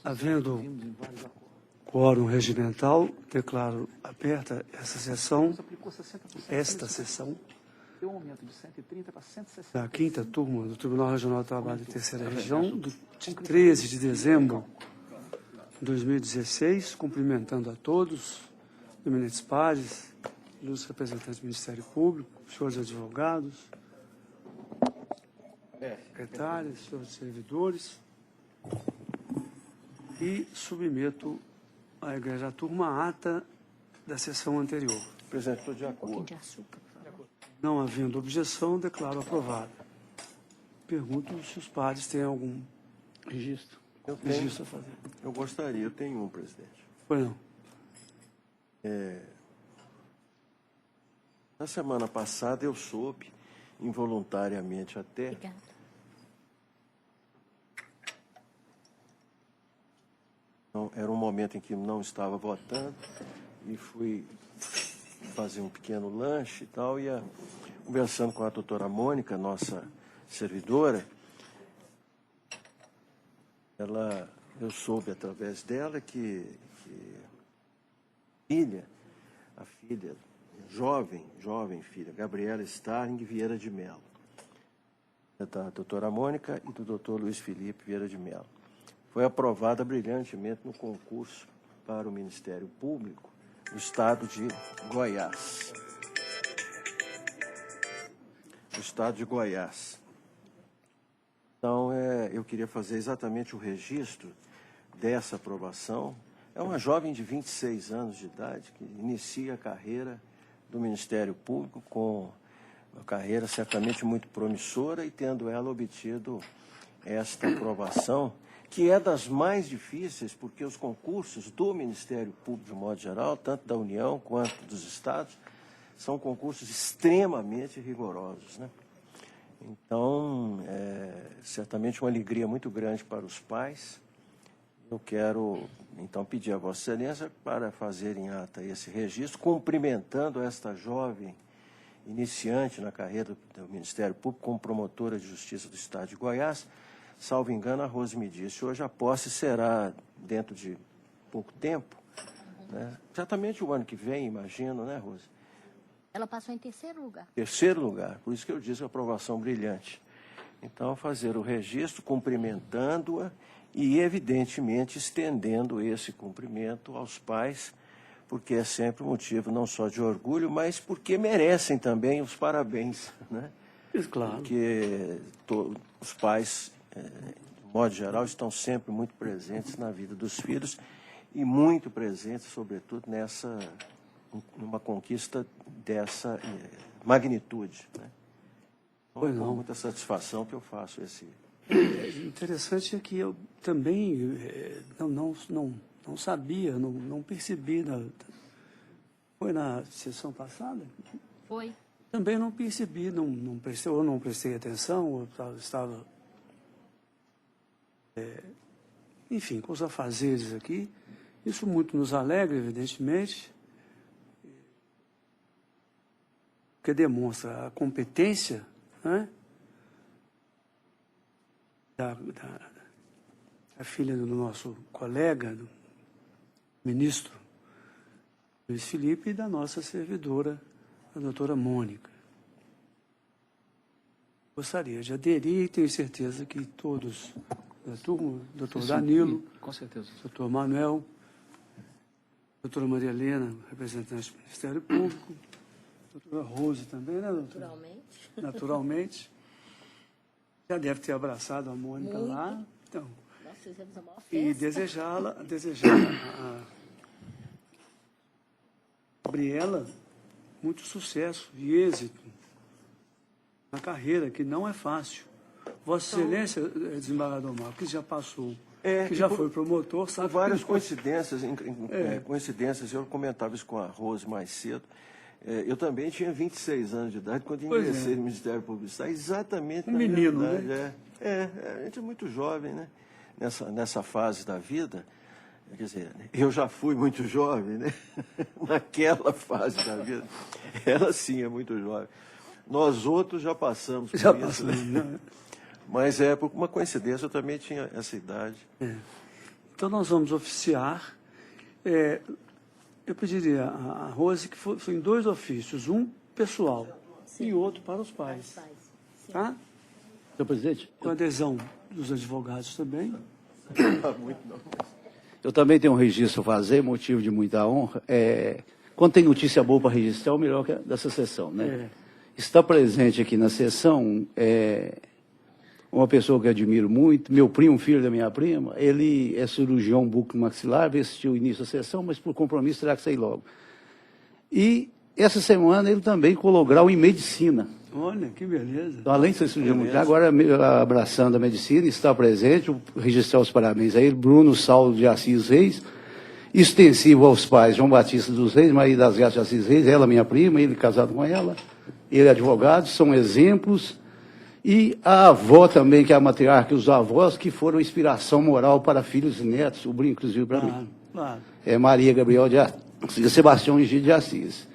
Havendo quórum regimental, declaro aberta esta sessão da 5ª turma do Tribunal Regional do Trabalho de Terceira Região, de 13 de dezembro de 2016, cumprimentando a todos, eminentes pares, ilustres representantes do Ministério Público, senhores advogados, secretários, senhores servidores, e submeto à Igreja Turma a ata da sessão anterior. Presidente, estou de acordo. Não havendo objeção, declaro aprovada. Pergunto se os pares têm algum registro a fazer. Eu gostaria, eu tenho um, presidente. Pois não. Na semana passada eu soube, involuntariamente até, Obrigada. então, era um momento em que não estava votando e fui fazer um pequeno lanche e tal, e conversando com a doutora Mônica, nossa servidora, eu soube através dela que a filha, jovem filha, Gabriela Starling Vieira de Mello, da doutora Mônica e do doutor Luiz Felipe Vieira de Mello, foi aprovada brilhantemente no concurso para o Ministério Público do Estado de Goiás. Então, eu queria fazer exatamente o registro dessa aprovação. É uma jovem de 26 anos de idade que inicia a carreira do Ministério Público com uma carreira certamente muito promissora e tendo ela obtido esta aprovação, que é das mais difíceis, porque os concursos do Ministério Público, de modo geral, tanto da União quanto dos Estados, são concursos extremamente rigorosos, né? Então, certamente uma alegria muito grande para os pais. Eu quero, então, pedir a Vossa Excelência para fazer em ata esse registro, cumprimentando esta jovem iniciante na carreira do Ministério Público como promotora de Justiça do Estado de Goiás. Salvo engano, a Rose me disse, hoje a posse será dentro de pouco tempo, né? Exatamente o ano que vem, imagino, né, Rose? Ela passou em terceiro lugar. Terceiro lugar, por isso que eu disse aprovação brilhante. Então, fazer o registro, cumprimentando-a e, evidentemente, estendendo esse cumprimento aos pais, porque é sempre motivo não só de orgulho, mas porque merecem também os parabéns, né? Claro. Porque os pais, de modo geral, estão sempre muito presentes na vida dos filhos e muito presentes, sobretudo, numa conquista dessa magnitude, né? Então, Pois é com não. muita satisfação que eu faço esse... Interessante é que eu também não sabia, não percebi. Foi na sessão passada? Foi. Também não percebi, não prestei atenção, ou estava, enfim, com os afazeres aqui. Isso muito nos alegra, evidentemente, porque demonstra a competência, né, da filha do nosso colega, do ministro Luiz Felipe, e da nossa servidora, a doutora Mônica. Gostaria de aderir e tenho certeza que todos da turma, doutor Danilo, com certeza, doutor Manuel, doutora Maria Helena, representante do Ministério Público, doutora Rose também, né, doutora? Naturalmente. Naturalmente. Já deve ter abraçado a Mônica Muito. lá. Então, Nós fizemos a maior e festa. desejar a Gabriela muito sucesso e êxito na carreira, que não é fácil. Vossa Excelência, desembargador Marco, que já passou, que já foi promotor, São sabe? várias coincidências, coincidências, eu comentava isso com a Rose mais cedo. Eu também tinha 26 anos de idade quando ingressei no Ministério Público do Estado, exatamente Um na menino, verdade, né? A gente é muito jovem, né? Nessa fase da vida, quer dizer, eu já fui muito jovem, né? Naquela fase da vida, ela sim é muito jovem. Nós outros já passamos por isso, né? Mas por uma coincidência eu também tinha essa idade. Então, nós vamos oficiar. Eu pediria a Rose que fossem 2 ofícios, um pessoal e outro para os pais. Tá? Senhor presidente, Com adesão dos advogados também. eu também tenho um registro a fazer, motivo de muita honra. Quando tem notícia boa para registrar, é o melhor dessa sessão, né? Está presente aqui na sessão uma pessoa que eu admiro muito, meu primo, filho da minha prima. Ele é cirurgião bucomaxilar, veio assistir o início da sessão, mas por compromisso terá que sair logo. E essa semana ele também colou grau em medicina. Olha, que beleza. Então, além de ser cirurgião militar, agora abraçando a medicina, está presente, registrar os parabéns a ele, Bruno Saulo de Assis Reis, extensivo aos pais, João Batista dos Reis, Maria das Graças de Assis Reis, ela minha prima, ele casado com ela, ele é advogado, são exemplos, e a avó também, que é a matriarca, e os avós, que foram inspiração moral para filhos e netos, o brinco, inclusive, para mim. Claro. É Maria Gabriel de Assis, Sebastião Egídio de Assis.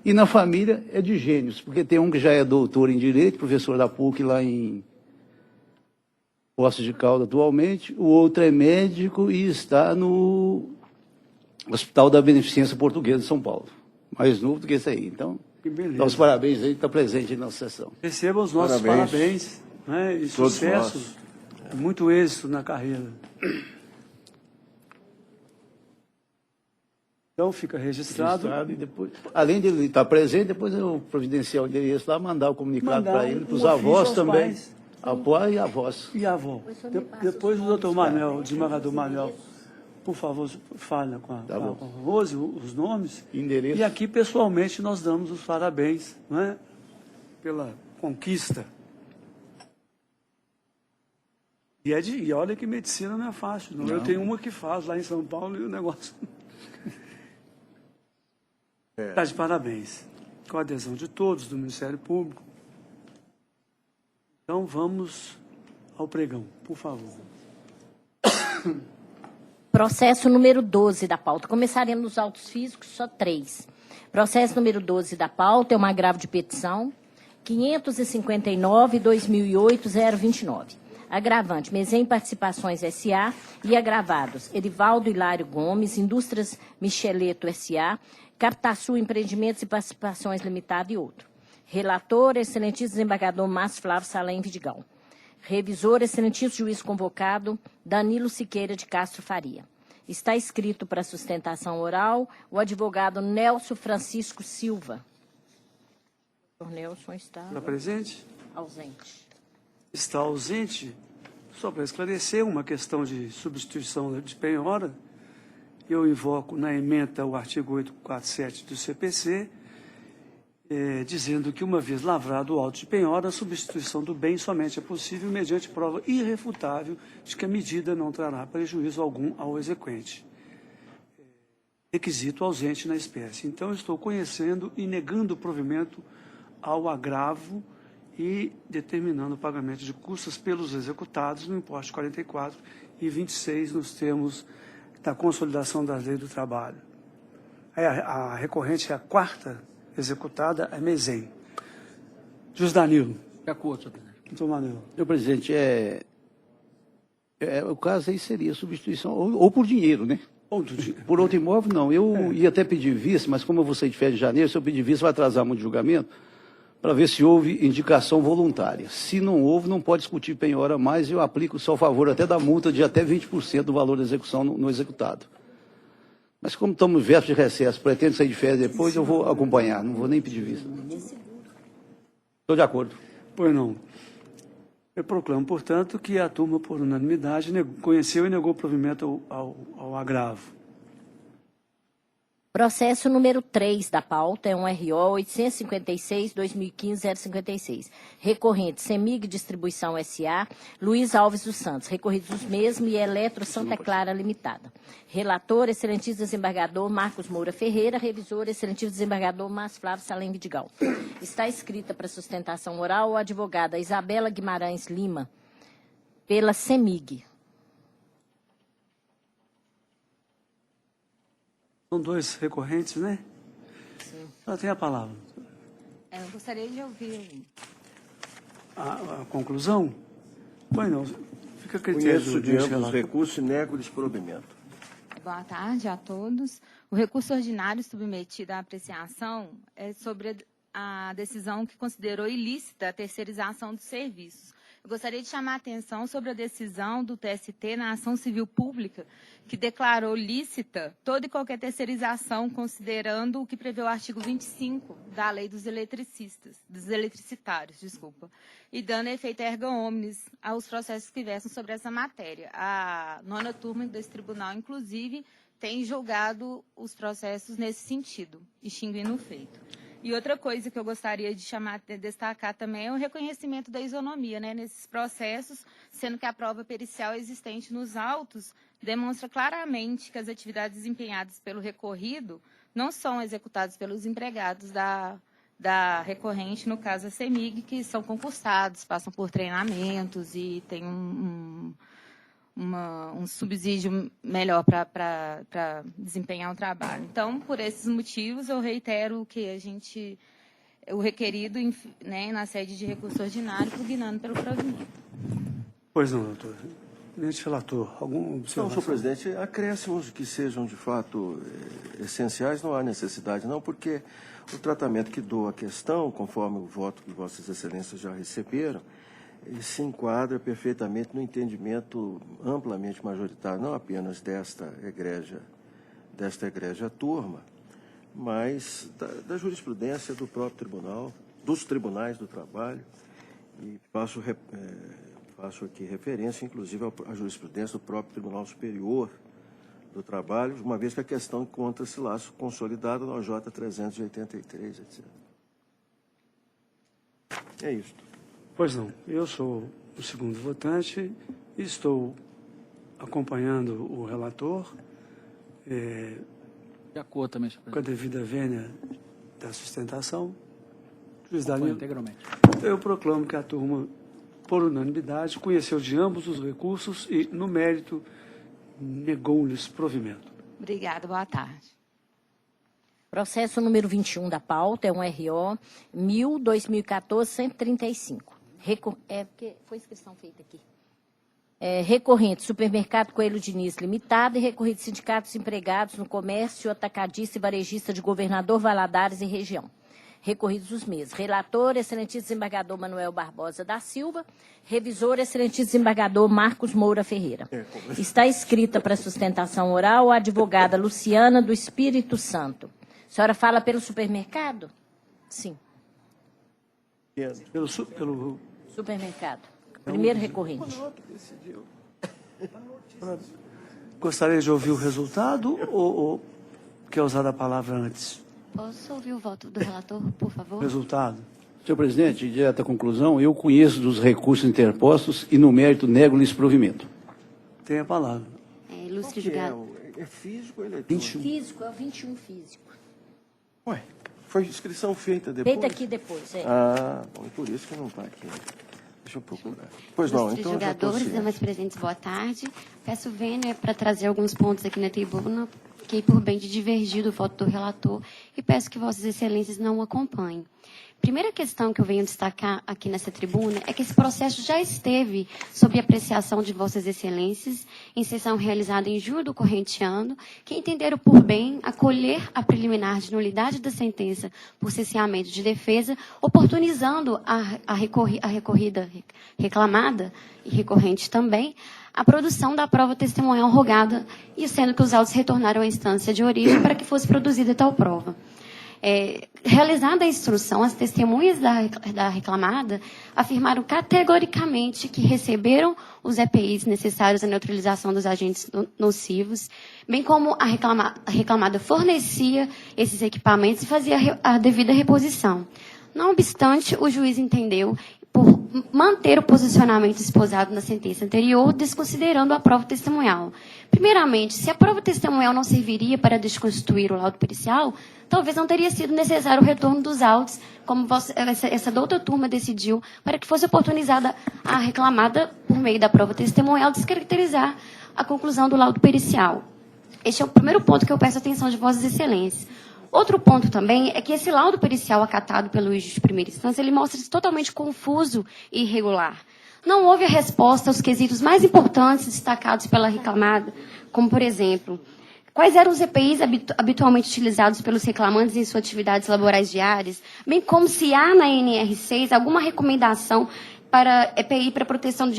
E na família é de gênios, porque tem um que já é doutor em Direito, professor da PUC lá em Poços de Caldas atualmente, o outro é médico e está no Hospital da Beneficência Portuguesa de São Paulo. Mais novo do que esse aí. Então, Que beleza. dá os parabéns aí, está presente na nossa sessão. Receba os nossos parabéns, né? E Todos sucesso, nós. muito êxito na carreira. Então, fica registrado. E depois, além de ele estar presente, depois eu providenciar o endereço lá, mandar o comunicado para ele, para os avós também. Apoio e avós. E a avó? Depois o doutor Manuel, o desembargador Manuel, por favor, fale com a Rose os nomes. Endereço. E aqui, pessoalmente, nós damos os parabéns, não é? Pela conquista. E olha que medicina não é fácil. Não. Eu tenho uma que faz lá em São Paulo e o negócio... Está de parabéns. Com a adesão de todos do Ministério Público. Então, vamos ao pregão, por favor. Processo número 12 da pauta. Começaremos nos autos físicos, só 3. Processo número 12 da pauta é um agravo de petição 559-2008-029. Agravante, Mezem Participações S.A. e agravados, Erivaldo Hilário Gomes, Indústrias Micheleto S.A., Captasul Empreendimentos e Participações Limitada e outro. Relator, excelentíssimo desembargador Márcio Flávio Salem Vidigal. Revisor, excelentíssimo juiz convocado, Danilo Siqueira de Castro Faria. Está escrito para sustentação oral o advogado Nelson Francisco Silva. O Nelson está presente? ausente. Está ausente. Só para esclarecer, uma questão de substituição de penhora, eu invoco na ementa o artigo 847 do CPC, dizendo que, uma vez lavrado o auto de penhora, a substituição do bem somente é possível mediante prova irrefutável de que a medida não trará prejuízo algum ao exequente. Requisito ausente na espécie. Então, eu estou conhecendo e negando o provimento ao agravo e determinando o pagamento de custas pelos executados no importe de 44 e 26 nos termos da consolidação das leis do trabalho. A recorrente é a 4ª executada, é Mezem. Juiz Danilo. De acordo, senhor presidente. Doutor Manuel. Senhor presidente, o caso aí seria substituição, ou por dinheiro, né? Por outro imóvel, não. Eu ia até pedir vista, mas como eu vou sair de férias de janeiro, se eu pedir vista vai atrasar muito o julgamento, para ver se houve indicação voluntária. Se não houve, não pode discutir penhora mais, e eu aplico só a favor até da multa de até 20% do valor da execução no executado. Mas como estamos em véspera de recesso, pretendo sair de férias depois, eu vou acompanhar, não vou nem pedir vista. Estou de acordo. Pois não. Eu proclamo, portanto, que a turma, por unanimidade, conheceu e negou o provimento ao agravo. Processo número 3 da pauta é um RO 856-2015-056. Recorrente, Semig Distribuição S.A., Luiz Alves dos Santos. Recorridos os mesmos e Eletro Santa Clara Limitada. Relator, excelentíssimo desembargador Marcos Moura Ferreira. Revisor, excelentíssimo desembargador Márcio Flávio Salem Vidigal. Está escrita para sustentação oral a advogada Isabela Guimarães Lima, pela Semig. São 2 recorrentes, né? Sim. Ela tem a palavra. Eu gostaria de ouvir. A conclusão? Pois não. Fica Fica a critério Conheço do de ambos os relator. recursos e nego-lhes provimento. Boa tarde a todos. O recurso ordinário submetido à apreciação é sobre a decisão que considerou ilícita a terceirização dos serviços. Eu gostaria de chamar a atenção sobre a decisão do TST na ação civil pública, que declarou lícita toda e qualquer terceirização, considerando o que prevê o artigo 25 da Lei dos Eletricitários, e dando efeito erga omnes aos processos que versam sobre essa matéria. A 9ª turma desse tribunal, inclusive, tem julgado os processos nesse sentido, extinguindo o feito. E outra coisa que eu gostaria de destacar também é o reconhecimento da isonomia, né, nesses processos, sendo que a prova pericial existente nos autos demonstra claramente que as atividades desempenhadas pelo recorrido não são executadas pelos empregados da recorrente, no caso a CEMIG, que são concursados, passam por treinamentos e tem um subsídio melhor para desempenhar o trabalho. Então, por esses motivos, eu reitero que o requerido, né, na sede de recurso ordinário, pugnando pelo provimento. Pois não, doutor. Tenente relator, alguma Não, observação? senhor presidente, acréscimos que sejam de fato essenciais não há necessidade, não, porque o tratamento que dou à questão, conforme o voto que Vossas Excelências já receberam, se enquadra perfeitamente no entendimento amplamente majoritário, não apenas desta egrégia turma, mas da jurisprudência do próprio tribunal, dos tribunais do trabalho, e faço aqui referência, inclusive, à jurisprudência do próprio Tribunal Superior do Trabalho, uma vez que a questão encontra-se lá consolidada no OJ 383, etc. É isso. Pois não. Eu sou o segundo votante e estou acompanhando o relator De acordo também, senhor com a presidente. devida vênia da sustentação. Juiz Acompanho Danilo, integralmente. eu proclamo que a turma, por unanimidade, conheceu de ambos os recursos e, no mérito, negou-lhes provimento. Obrigada, boa tarde. Processo número 21 da pauta é um RO 1000-2014-135. Porque foi inscrição feita aqui. Recorrente, Supermercado Coelho Diniz Limitada, e recorrente Sindicatos Empregados no Comércio Atacadista e Varejista de Governador Valadares e região. Recorridos os mesmos. Relator, excelentíssimo desembargador Manuel Barbosa da Silva. Revisor, excelentíssimo desembargador Marcos Moura Ferreira. Está escrita para sustentação oral a advogada Luciana do Espírito Santo. A senhora fala pelo supermercado? Sim. Pelo Supermercado. Primeiro recorrente. Gostaria de ouvir o resultado ou quer usar a palavra antes? Posso ouvir o voto do relator, por favor? Resultado. Senhor presidente, de direta conclusão, eu conheço dos recursos interpostos e, no mérito, nego-lhes provimento. Tem a palavra. Ilustre Que julgado. é físico ou eletrônico? Físico, é o 21 físico. Ué, foi inscrição feita depois? Feita aqui depois, Ah, bom, por isso que não está aqui. Deixa eu procurar. Pois não, Ilustres então já estou julgadores, ciente. damas presentes, boa tarde. Peço vênia para trazer alguns pontos aqui na tribuna, que por bem de divergir do voto do relator, e peço que Vossas Excelências não o acompanhem. Primeira questão que eu venho destacar aqui nessa tribuna é que esse processo já esteve sob apreciação de Vossas Excelências em sessão realizada em julho do corrente ano, que entenderam por bem acolher a preliminar de nulidade da sentença por cesseamento de defesa, oportunizando a recorrida reclamada e recorrente também, a produção da prova testemunhal rogada, e sendo que os autos retornaram à instância de origem para que fosse produzida tal prova. Realizada a instrução, as testemunhas da reclamada afirmaram categoricamente que receberam os EPIs necessários à neutralização dos agentes nocivos, bem como a reclamada fornecia esses equipamentos e fazia a devida reposição. Não obstante, o juiz entendeu por manter o posicionamento esposado na sentença anterior, desconsiderando a prova testemunhal. Primeiramente, se a prova testemunhal não serviria para desconstituir o laudo pericial, talvez não teria sido necessário o retorno dos autos, como essa outra turma decidiu, para que fosse oportunizada a reclamada, por meio da prova testemunhal, descaracterizar a conclusão do laudo pericial. Este é o primeiro ponto que eu peço atenção de Vossas Excelências. Outro ponto também é que esse laudo pericial acatado pelo juiz de primeira instância, ele mostra-se totalmente confuso e irregular. não houve a resposta aos quesitos mais importantes destacados pela reclamada, como, por exemplo, quais eram os EPIs habitualmente utilizados pelos reclamantes em suas atividades laborais diárias, bem como se há na NR6 alguma recomendação para EPI para proteção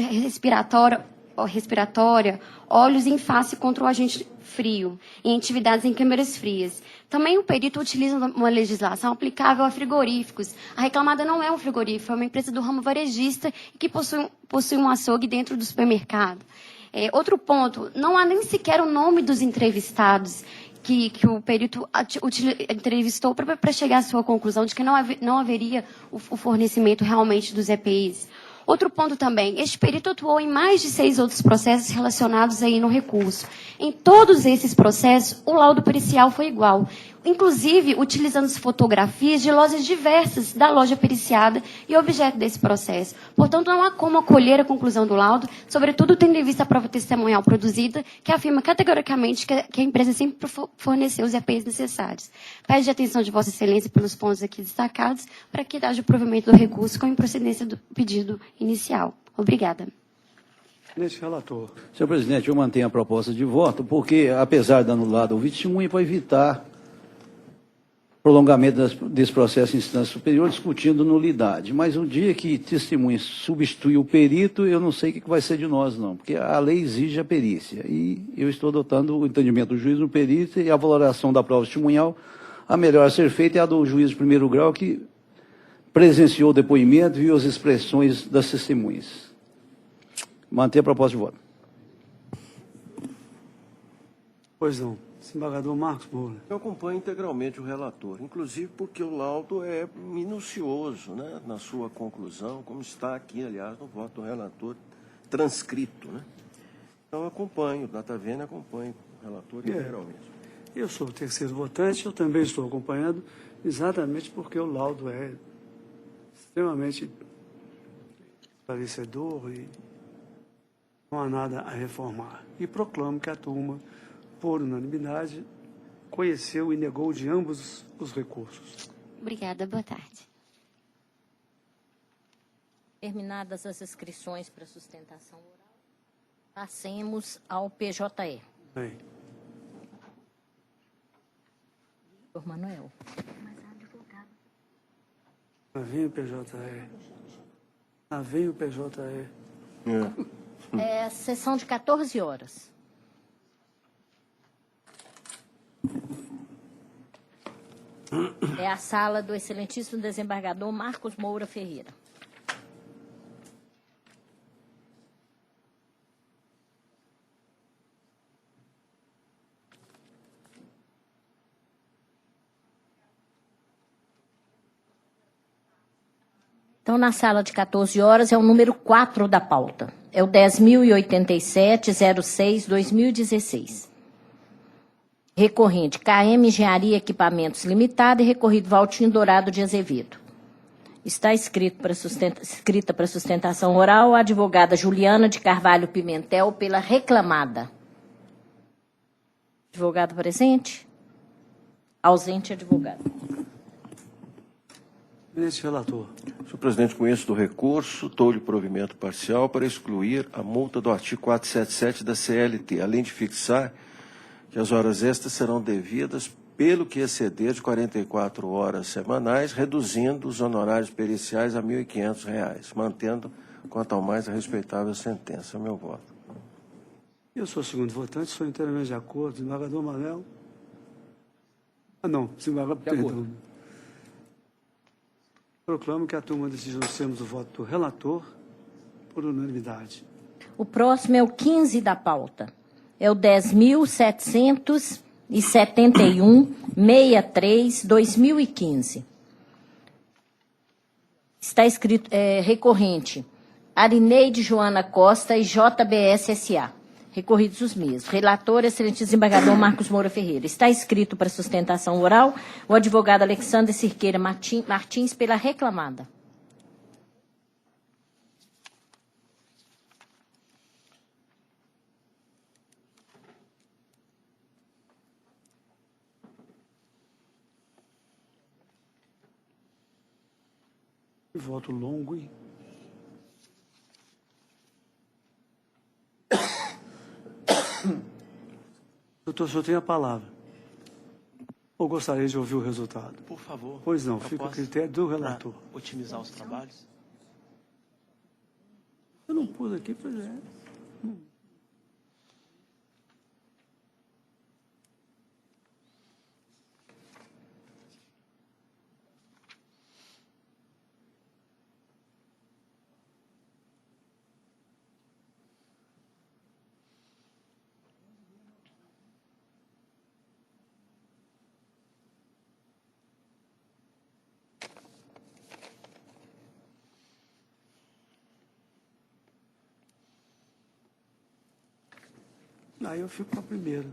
respiratória, óleos em face contra o agente frio, em atividades em câmeras frias. Também o perito utiliza uma legislação aplicável a frigoríficos. A reclamada não é um frigorífico, é uma empresa do ramo varejista que possui um açougue dentro do supermercado. Outro ponto, não há nem sequer o nome dos entrevistados que o perito entrevistou para chegar à sua conclusão de que não haveria o fornecimento realmente dos EPIs. Outro ponto também, este perito atuou em mais de 6 outros processos relacionados aí no recurso. Em todos esses processos, o laudo pericial foi igual, inclusive utilizando fotografias de lojas diversas da loja periciada e objeto desse processo. Portanto, não há como acolher a conclusão do laudo, sobretudo tendo em vista a prova testemunhal produzida, que afirma categoricamente que a empresa sempre forneceu os EPIs necessários. Pede a atenção de Vossa Excelência pelos pontos aqui destacados, para que haja o provimento do recurso com improcedência do pedido inicial. Obrigada. Neste relator. Senhor presidente, eu mantenho a proposta de voto, porque, apesar de anulado o testemunho, para evitar prolongamento desse processo em instância superior, discutindo nulidade. Mas o dia que testemunha substitui o perito, eu não sei o que vai ser de nós, não, porque a lei exige a perícia. E eu estou adotando o entendimento do juiz no perito e a valoração da prova testemunhal, a melhor a ser feita é a do juiz de primeiro grau, que presenciou o depoimento e viu as expressões das testemunhas. Manter a proposta de voto. Pois não. Desembargador Marcos Moura. Eu acompanho integralmente o relator, inclusive porque o laudo é minucioso, né, na sua conclusão, como está aqui, aliás, no voto do relator, transcrito. Né? Então, eu acompanho, data vênia, acompanho o relator integralmente. Eu sou o terceiro votante, eu também estou acompanhando, exatamente porque o laudo é extremamente esclarecedor e não há nada a reformar. E proclamo que a turma, por unanimidade, conheceu e negou de ambos os recursos. Obrigada, boa tarde. Terminadas as inscrições para sustentação oral, passemos ao PJE. Bem. Doutor Manuel. Lá vem o PJE. Lá vem o PJE. Sessão de 14 horas. É a sala do excelentíssimo desembargador Marcos Moura Ferreira. Então, na sala de 14 horas, é o número 4 da pauta. É o 10.087-06-2016. Recorrente, KM Engenharia Equipamentos Limitada e recorrido Valtinho Dourado de Azevedo. Está escrita para sustentação oral a advogada Juliana de Carvalho Pimentel pela reclamada. Advogado presente? Ausente, advogado. Neste relator. Senhor presidente, conheço do recurso, dou-lhe provimento parcial para excluir a multa do artigo 477 da CLT, além de fixar que as horas extras serão devidas pelo que exceder de 44 horas semanais, reduzindo os honorários periciais a R$ 1.500, mantendo, quanto ao mais, a respeitável sentença. Meu voto. Eu sou o segundo votante, sou inteiramente de acordo. Desembargador Manel. Desembargador, perdão. Proclamo que a turma decidiu sermos o voto do relator por unanimidade. O próximo é o 15 da pauta. É o 10.771-63-2015. Está escrito, recorrente, Arineide Joana Costa e JBS S.A. Recorridos os mesmos. Relator, excelente desembargador Marcos Moura Ferreira. Está escrito para sustentação oral o advogado Alexandre Cirqueira Martins pela reclamada. Voto longo e Doutor, o senhor tem a palavra. Ou gostaria de ouvir o resultado? Por favor. Pois não, fica a critério do relator. Para otimizar os trabalhos. Eu não pus aqui, pois é. Aí eu fico com a primeira.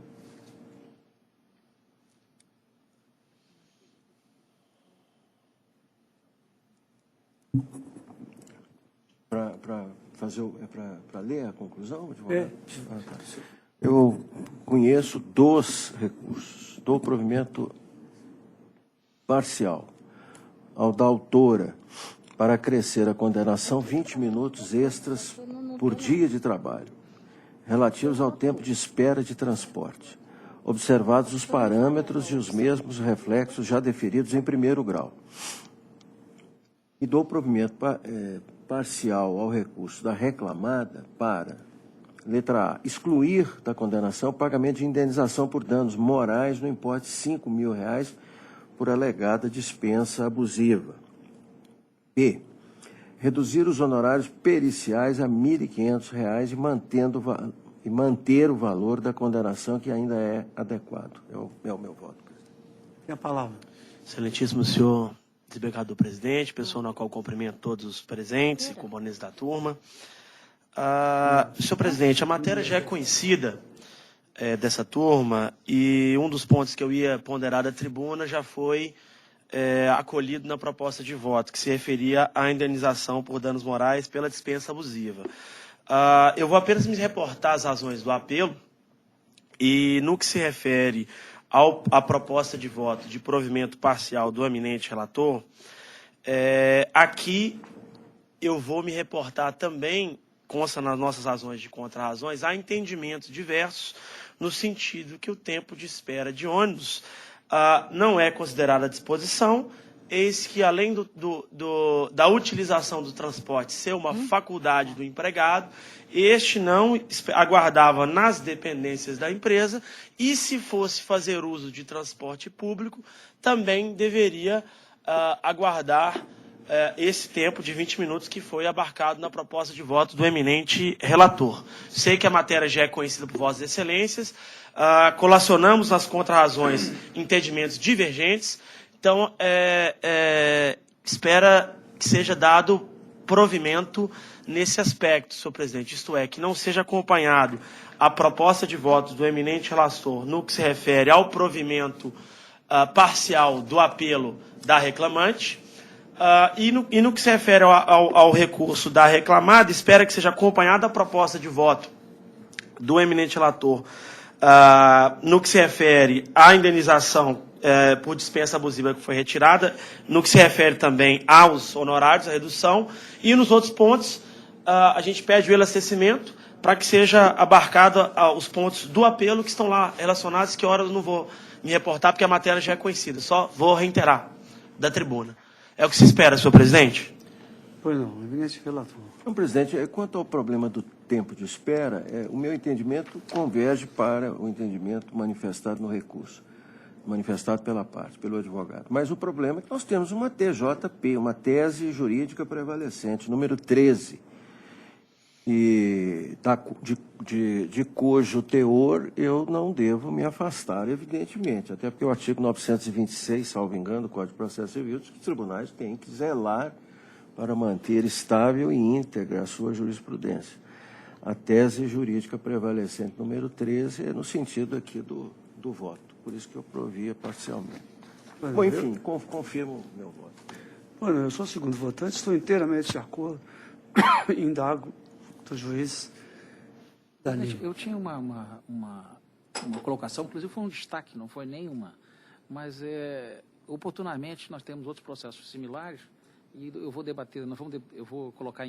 Para fazer para ler a conclusão, advogado? É. Tá. Eu conheço 2 recursos. Dou provimento parcial ao da autora para acrescer a condenação 20 minutos extras por dia de trabalho, relativos ao tempo de espera de transporte, observados os parâmetros e os mesmos reflexos já deferidos em primeiro grau. E dou provimento parcial ao recurso da reclamada para, letra A, excluir da condenação o pagamento de indenização por danos morais no importe de R$ 5.000 por alegada dispensa abusiva. B, reduzir os honorários periciais a R$ 1.500 e manter o valor da condenação que ainda é adequado. É o meu voto, presidente. Tem a palavra. Excelentíssimo senhor desembargador presidente, pessoa na qual cumprimento todos os presentes e componentes da turma. Senhor presidente, a matéria já é conhecida dessa turma e um dos pontos que eu ia ponderar da tribuna já foi acolhido na proposta de voto, que se referia à indenização por danos morais pela dispensa abusiva. Eu vou apenas me reportar as razões do apelo e, no que se refere à proposta de voto de provimento parcial do eminente relator, aqui eu vou me reportar também, consta nas nossas razões de contra-razões, há entendimentos diversos no sentido que o tempo de espera de ônibus não é considerado à disposição, eis que, além da utilização do transporte ser uma faculdade do empregado, este não aguardava nas dependências da empresa e, se fosse fazer uso de transporte público, também deveria aguardar esse tempo de 20 minutos que foi abarcado na proposta de voto do eminente relator. Sei que a matéria já é conhecida por vossas excelências, colacionamos nas contra-razões entendimentos divergentes, então espera que seja dado provimento nesse aspecto, senhor presidente, isto é, que não seja acompanhado a proposta de voto do eminente relator no que se refere ao provimento parcial do apelo da reclamante, e no que se refere ao recurso da reclamada, espera que seja acompanhada a proposta de voto do eminente relator no que se refere à indenização por dispensa abusiva que foi retirada, no que se refere também aos honorários, a redução, e nos outros pontos a gente pede o elastecimento para que seja abarcado os pontos do apelo que estão lá relacionados, que hora eu não vou me reportar, porque a matéria já é conhecida, só vou reiterar da tribuna. É o que se espera, senhor presidente? Pois não, eminente relator. Então, presidente, quanto ao problema do tempo de espera, o meu entendimento converge para o entendimento manifestado no recurso, manifestado pelo advogado. Mas o problema é que nós temos uma TJP, uma tese jurídica prevalecente, número 13, e de cujo teor eu não devo me afastar, evidentemente, até porque o artigo 926, salvo engano, do Código de Processo Civil, diz que os tribunais têm que zelar para manter estável e íntegra a sua jurisprudência. A tese jurídica prevalecente número 13 é no sentido aqui do voto, por isso que eu provia parcialmente. Bom, enfim, confirmo o meu voto. Bueno, eu sou o segundo votante, estou inteiramente de acordo, indago do juiz Danilo. Eu tinha uma colocação, inclusive foi um destaque, não foi nenhuma, mas oportunamente nós temos outros processos similares e eu vou debater, eu vou colocar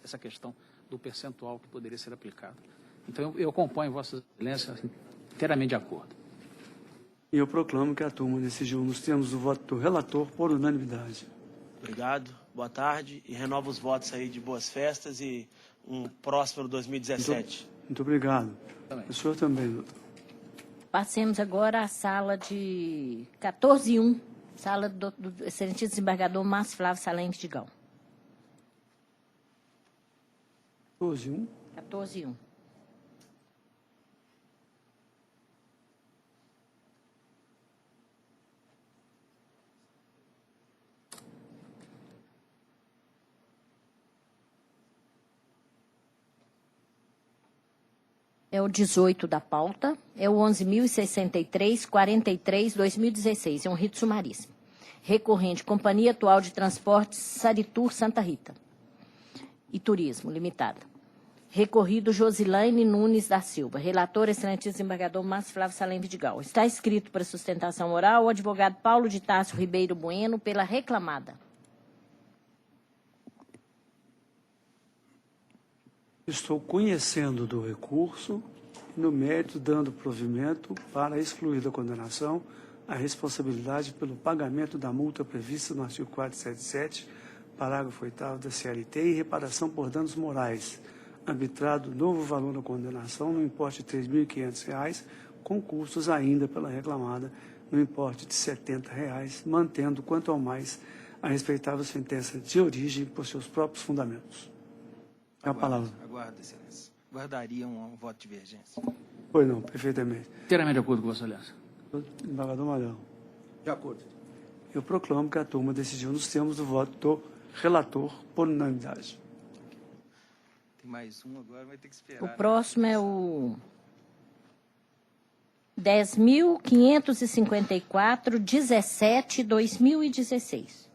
essa questão do percentual que poderia ser aplicado. Então eu acompanho Vossa Excelência Inteiramente de acordo. E eu proclamo que a turma decidiu nos termos do voto do relator por unanimidade. Obrigado, boa tarde e renovo os votos aí de boas festas e um próspero 2017. Muito obrigado. Também. O senhor também, doutor. Passemos agora à sala de 14.1, sala do excelentíssimo desembargador Márcio Flávio Salem Vidigal. 14.1. 14.1. É o 18 da pauta, é o 11.063, 43, 2016, é um rito sumaríssimo. Recorrente, Companhia Atual de Transportes Saritur Santa Rita e Turismo, Limitada. Recorrido Josilaine Nunes da Silva. Relator, excelentíssimo desembargador Márcio Flávio Salem Vidigal. Está escrito para sustentação oral o advogado Paulo de Tarso Ribeiro Bueno pela reclamada. Estou conhecendo do recurso e, no mérito, dando provimento para excluir da condenação a responsabilidade pelo pagamento da multa prevista no artigo 477, parágrafo 8º da CLT e reparação por danos morais, arbitrado novo valor da condenação no importe de R$ 3.500, com custos ainda pela reclamada no importe de R$ 70, mantendo quanto ao mais a respeitável sentença de origem por seus próprios fundamentos. É a palavra. Aguardo, excelência. Guardaria um voto de divergência. Pois não, perfeitamente. Inteiramente de acordo com Vossa Excelência. Embargador Malhão. De acordo. Eu proclamo que a turma decidiu nos termos do voto do relator por unanimidade. Tem mais um agora, vai ter que esperar. O próximo é o 10.554, 17, 2016.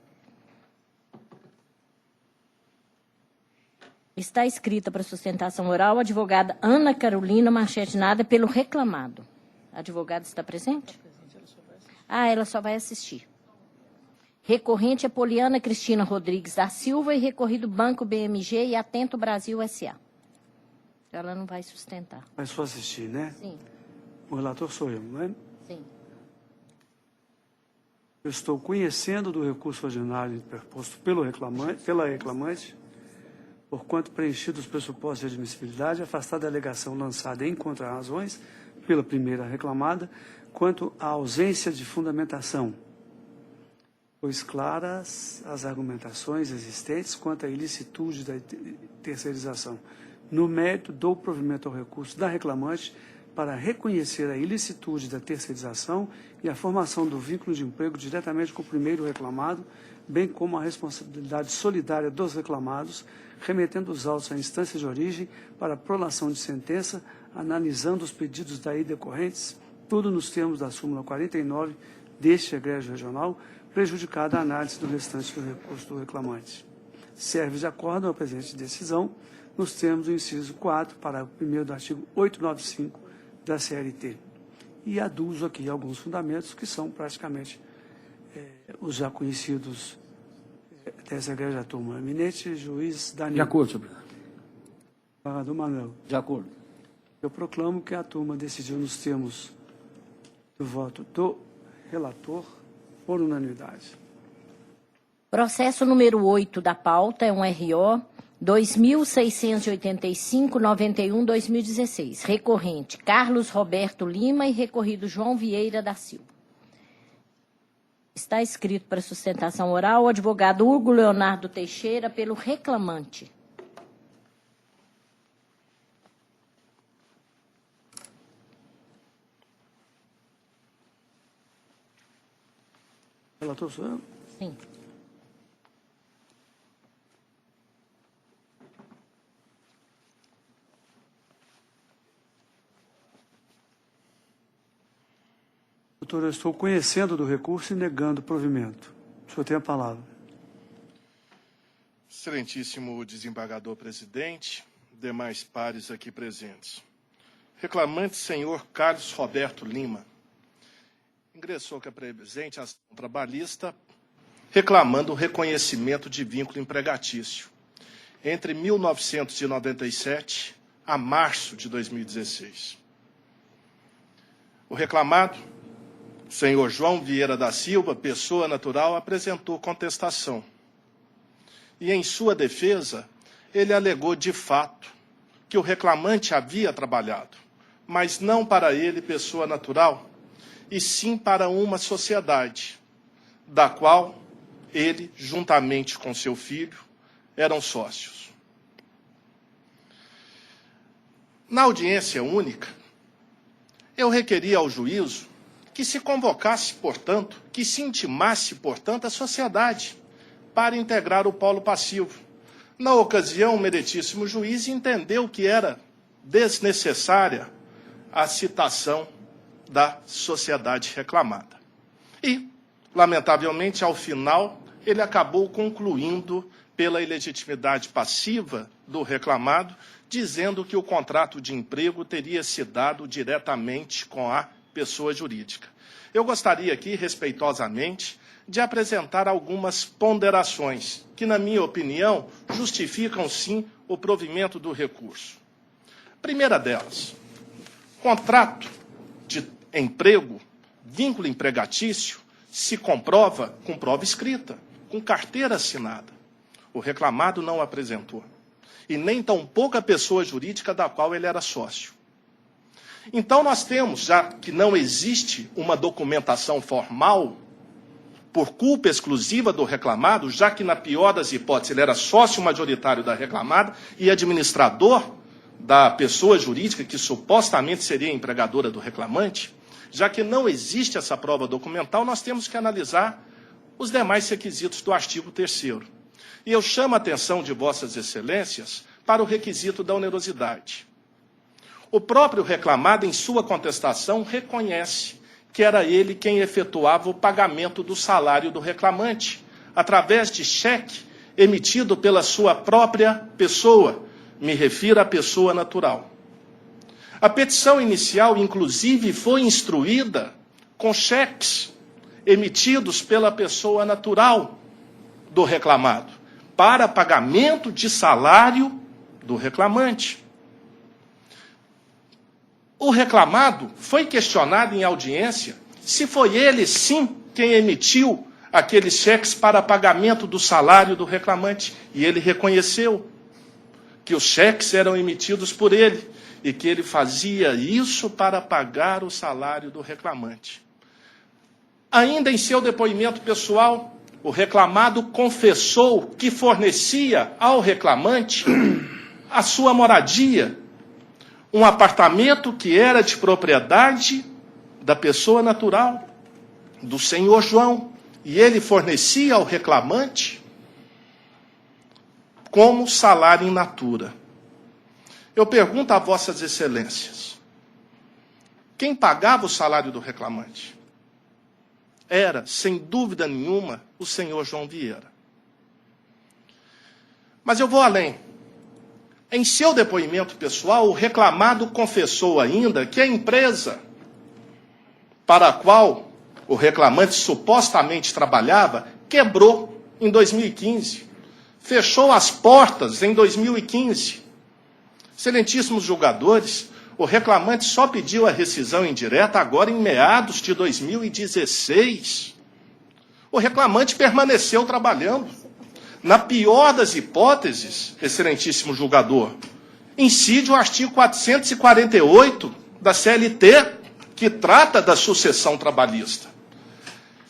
Está escrita para sustentação oral a advogada Ana Carolina Machete Nada pelo reclamado. A advogada está presente? Ah, ela só vai assistir. Recorrente é Poliana Cristina Rodrigues da Silva e recorrido Banco BMG e Atento Brasil S.A. Ela não vai sustentar. Vai só assistir, né? Sim, O relator sou eu, não é? sim. Eu estou conhecendo do recurso ordinário interposto pela reclamante, porquanto preenchidos os pressupostos de admissibilidade, afastada a alegação lançada em contrarrazões pela primeira reclamada, quanto à ausência de fundamentação, pois claras as argumentações existentes quanto à ilicitude da terceirização. No mérito, dou provimento ao recurso da reclamante para reconhecer a ilicitude da terceirização e a formação do vínculo de emprego diretamente com o primeiro reclamado, bem como a responsabilidade solidária dos reclamados, remetendo os autos à instância de origem para prolação de sentença, analisando os pedidos daí decorrentes, tudo nos termos da súmula 49 deste egrégio regional, prejudicada a análise do restante do recurso do reclamante. Serve de acordo à presente decisão, nos termos do inciso 4, parágrafo 1º do artigo 895 da CLT. E aduzo aqui alguns fundamentos que são praticamente os já conhecidos dessa igreja turma. Eminente juiz Daniel. De acordo, senhor presidente. Embargador Manuel. De acordo. Eu proclamo que a turma decidiu nos termos do voto do relator por unanimidade. Processo número 8 da pauta é um RO 2685-91-2016. Recorrente Carlos Roberto Lima e recorrido João Vieira da Silva. Está escrito para sustentação oral o advogado Hugo Leonardo Teixeira pelo reclamante. Relator, sou eu? Sim. Doutor, eu estou conhecendo do recurso e negando o provimento. O senhor tem a palavra. Excelentíssimo desembargador presidente, demais pares aqui presentes. Reclamante senhor Carlos Roberto Lima ingressou com a presente ação trabalhista reclamando o reconhecimento de vínculo empregatício entre 1997 a março de 2016. O reclamado, senhor João Vieira da Silva, pessoa natural, apresentou contestação. E em sua defesa, ele alegou de fato que o reclamante havia trabalhado, mas não para ele, pessoa natural, e sim para uma sociedade, da qual ele, juntamente com seu filho, eram sócios. Na audiência única, eu requeri ao juízo que se convocasse, portanto, que se intimasse, portanto, a sociedade para integrar o polo passivo. Na ocasião, o meritíssimo juiz entendeu que era desnecessária a citação da sociedade reclamada. E, lamentavelmente, ao final, ele acabou concluindo pela ilegitimidade passiva do reclamado, dizendo que o contrato de emprego teria se dado diretamente com a pessoa jurídica. Eu gostaria aqui, respeitosamente, de apresentar algumas ponderações que, na minha opinião, justificam, sim, o provimento do recurso. Primeira delas, contrato de emprego, vínculo empregatício, se comprova com prova escrita, com carteira assinada. O reclamado não apresentou. E nem tampouco a pessoa jurídica da qual ele era sócio. Então nós temos, já que não existe uma documentação formal, por culpa exclusiva do reclamado, já que na pior das hipóteses ele era sócio majoritário da reclamada e administrador da pessoa jurídica que supostamente seria empregadora do reclamante, já que não existe essa prova documental, nós temos que analisar os demais requisitos do artigo 3º. E eu chamo a atenção de vossas excelências para o requisito da onerosidade. O próprio reclamado, em sua contestação, reconhece que era ele quem efetuava o pagamento do salário do reclamante, através de cheque emitido pela sua própria pessoa, me refiro à pessoa natural. A petição inicial, inclusive, foi instruída com cheques emitidos pela pessoa natural do reclamado, para pagamento de salário do reclamante. O reclamado foi questionado em audiência se foi ele, sim, quem emitiu aqueles cheques para pagamento do salário do reclamante. E ele reconheceu que os cheques eram emitidos por ele e que ele fazia isso para pagar o salário do reclamante. Ainda em seu depoimento pessoal, o reclamado confessou que fornecia ao reclamante a sua moradia, um apartamento que era de propriedade da pessoa natural, do senhor João, e ele fornecia ao reclamante como salário in natura. Eu pergunto a vossas excelências, quem pagava o salário do reclamante? Era, sem dúvida nenhuma, o senhor João Vieira. Mas eu vou além. Em seu depoimento pessoal, o reclamado confessou ainda que a empresa para a qual o reclamante supostamente trabalhava quebrou em 2015. Fechou as portas em 2015. Excelentíssimos julgadores, o reclamante só pediu a rescisão indireta agora em meados de 2016. O reclamante permaneceu trabalhando. Na pior das hipóteses, excelentíssimo julgador, incide o artigo 448 da CLT, que trata da sucessão trabalhista.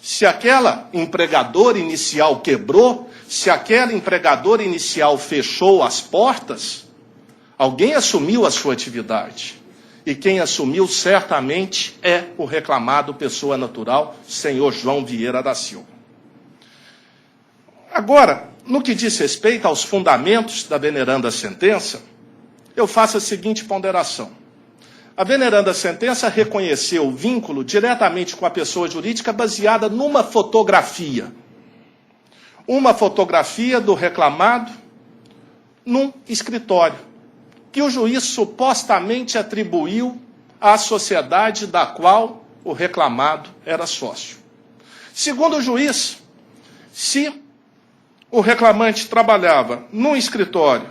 Se aquela empregadora inicial quebrou, se aquela empregadora inicial fechou as portas, alguém assumiu a sua atividade. E quem assumiu certamente é o reclamado pessoa natural, senhor João Vieira da Silva. Agora, no que diz respeito aos fundamentos da veneranda sentença, eu faço a seguinte ponderação. A veneranda sentença reconheceu o vínculo diretamente com a pessoa jurídica baseada numa fotografia. Uma fotografia do reclamado num escritório, que o juiz supostamente atribuiu à sociedade da qual o reclamado era sócio. Segundo o juiz, se o reclamante trabalhava num escritório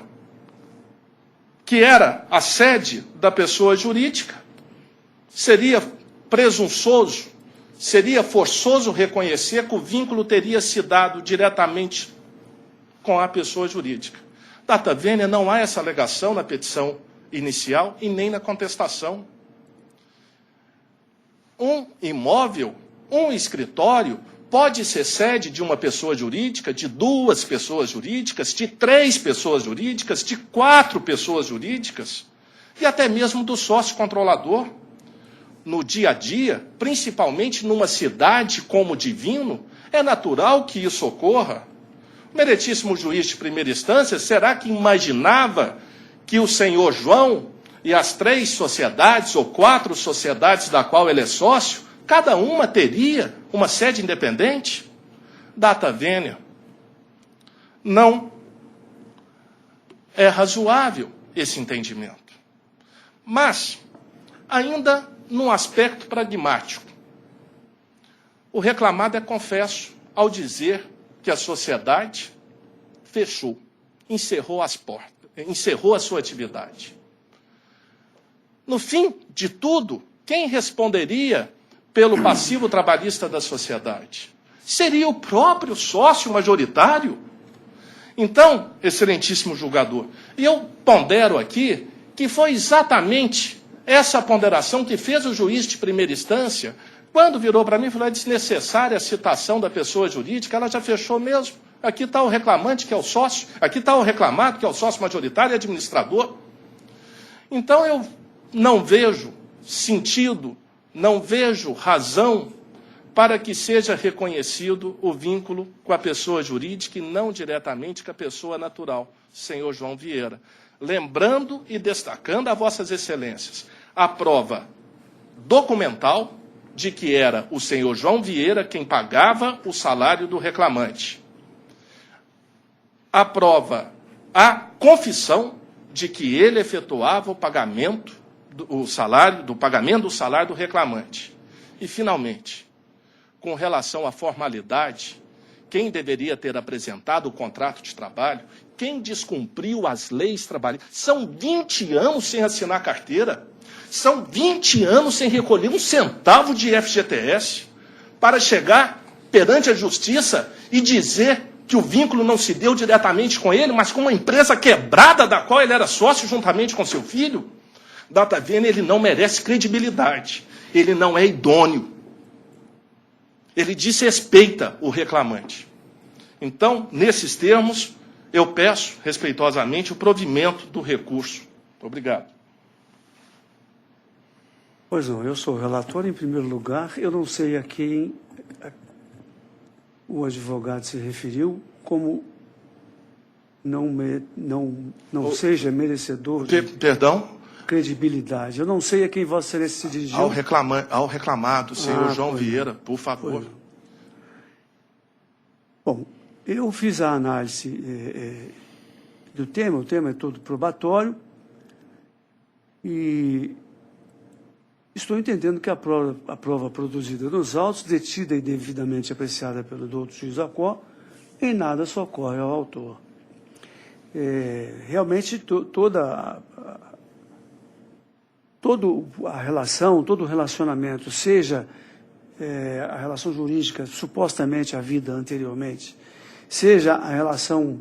que era a sede da pessoa jurídica, seria presunçoso, seria forçoso reconhecer que o vínculo teria se dado diretamente com a pessoa jurídica. Data vênia, não há essa alegação na petição inicial e nem na contestação. Um imóvel, um escritório, pode ser sede de uma pessoa jurídica, de 2 pessoas jurídicas, de 3 pessoas jurídicas, de 4 pessoas jurídicas, e até mesmo do sócio controlador. No dia a dia, principalmente numa cidade como Divino, é natural que isso ocorra. O meritíssimo juiz de primeira instância, será que imaginava que o senhor João e as 3 sociedades ou 4 sociedades da qual ele é sócio, cada uma teria uma sede independente? Data vênia. Não é razoável esse entendimento. Mas, ainda num aspecto pragmático, o reclamado é confesso ao dizer que a sociedade fechou, encerrou as portas, encerrou a sua atividade. No fim de tudo, quem responderia pelo passivo trabalhista da sociedade? Seria o próprio sócio majoritário. Então, excelentíssimo julgador, e eu pondero aqui que foi exatamente essa ponderação que fez o juiz de primeira instância, quando virou para mim e falou: é desnecessária a citação da pessoa jurídica, ela já fechou mesmo. Aqui está o reclamante, que é o sócio, aqui está o reclamado, que é o sócio majoritário e administrador. Então, eu não vejo sentido, não vejo razão para que seja reconhecido o vínculo com a pessoa jurídica e não diretamente com a pessoa natural, senhor João Vieira. Lembrando e destacando a vossas excelências a prova documental de que era o senhor João Vieira quem pagava o salário do reclamante. A prova, a confissão de que ele efetuava o pagamento do pagamento do salário do reclamante. E, finalmente, com relação à formalidade, quem deveria ter apresentado o contrato de trabalho, quem descumpriu as leis trabalhistas, são 20 anos sem assinar carteira, são 20 anos sem recolher um centavo de FGTS, para chegar perante a justiça e dizer que o vínculo não se deu diretamente com ele, mas com uma empresa quebrada da qual ele era sócio juntamente com seu filho. Data vênia, ele não merece credibilidade, ele não é idôneo, ele desrespeita o reclamante. Então, nesses termos, eu peço respeitosamente o provimento do recurso. Obrigado. Pois não, eu sou relator em primeiro lugar, eu não sei a quem o advogado se referiu como não seja merecedor de credibilidade. Eu não sei a quem Vossa Excelência se dirigiu. Ao reclamado, senhor João Vieira, por favor. Bom, eu fiz a análise do tema, o tema é todo probatório, e estou entendendo que a prova produzida nos autos, detida e devidamente apreciada pelo doutor juiz Acó, em nada socorre ao autor. Realmente, toda a relação, todo o relacionamento, seja a relação jurídica supostamente havida anteriormente, seja a relação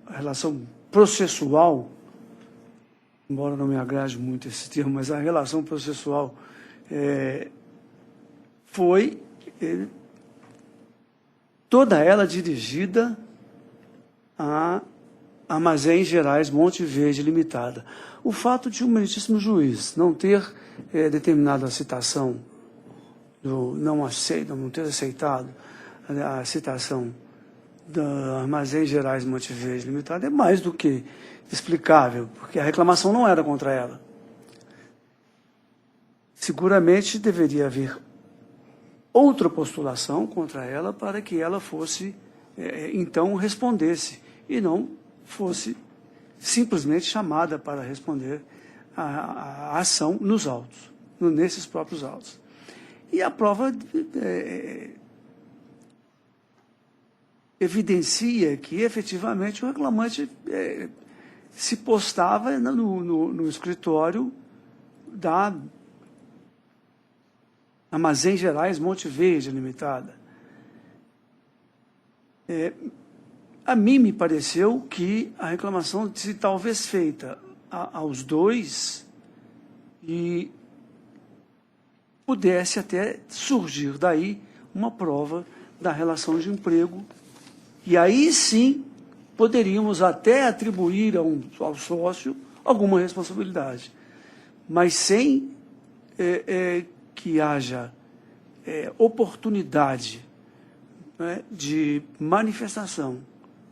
a relação processual, embora não me agrade muito esse termo, mas a relação processual foi toda ela dirigida a Armazéns Gerais Monte Verde Limitada. O fato de o meritíssimo juiz não ter determinado a citação, não ter aceitado a citação da Armazéns Gerais Monte Verde Limitada é mais do que explicável, porque a reclamação não era contra ela. Seguramente deveria haver outra postulação contra ela para que ela fosse, então, respondesse, e não fosse simplesmente chamada para responder a ação nos autos, nesses próprios autos. E a prova evidencia que, efetivamente, o reclamante se postava no escritório da Armazém Gerais Monte Verde Limitada. A mim me pareceu que a reclamação, se talvez feita aos dois, e pudesse até surgir daí uma prova da relação de emprego, e aí sim poderíamos até atribuir ao sócio alguma responsabilidade, mas sem que haja oportunidade, né, de manifestação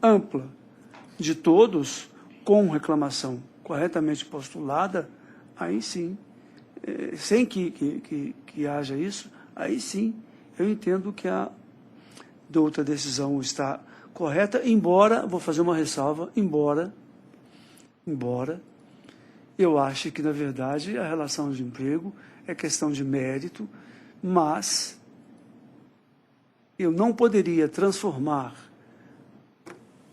ampla de todos com reclamação corretamente postulada, aí sim, sem que haja isso, aí sim eu entendo que a outra decisão está correta, embora, vou fazer uma ressalva, embora eu ache que, na verdade, a relação de emprego é questão de mérito, mas eu não poderia transformar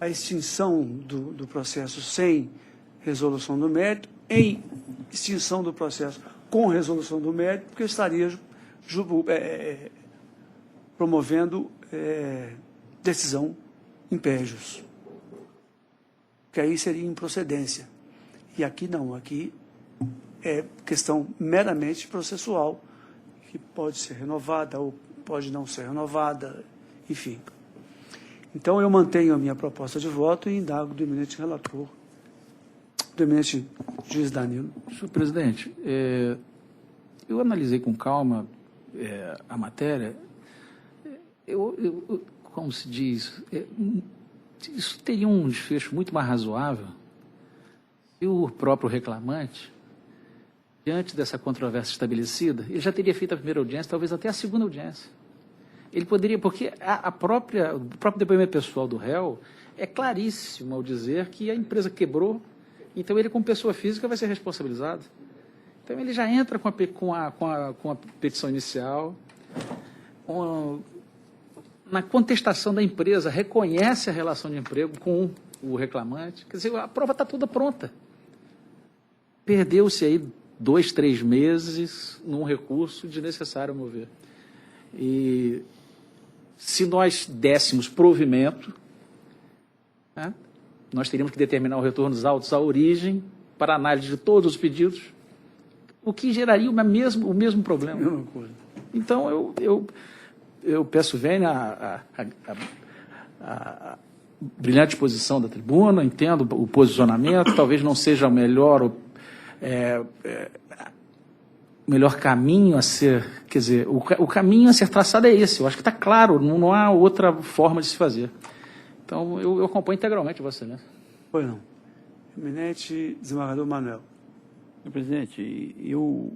a extinção do processo sem resolução do mérito em extinção do processo com resolução do mérito, porque eu estaria promovendo decisão impégios, que aí seria improcedência. E aqui não, aqui é questão meramente processual, que pode ser renovada ou pode não ser renovada, enfim. Então, eu mantenho a minha proposta de voto e indago do eminente relator, do eminente juiz Danilo. Senhor presidente, eu analisei com calma a matéria. Como se diz, isso teria um desfecho muito mais razoável se o próprio reclamante, diante dessa controvérsia estabelecida, ele já teria feito a primeira audiência, talvez até a segunda audiência. Ele poderia, porque o próprio depoimento pessoal do réu é claríssimo ao dizer que a empresa quebrou, então ele, como pessoa física, vai ser responsabilizado. Então ele já entra com a petição inicial, na contestação da empresa, reconhece a relação de emprego com o reclamante. Quer dizer, a prova está toda pronta. Perdeu-se aí 2, 3 meses num recurso desnecessário, a meu ver. E se nós dessemos provimento, né, nós teríamos que determinar o retorno dos autos à origem para análise de todos os pedidos, o que geraria o mesmo problema. Então, eu peço vênia a brilhante posição da tribuna, entendo o posicionamento, talvez não seja o melhor caminho a ser, quer dizer, o caminho a ser traçado é esse, eu acho que está claro, não há outra forma de se fazer. Então, eu acompanho integralmente você, né? Pois não. Eminente desembargador Manuel. Senhor presidente, eu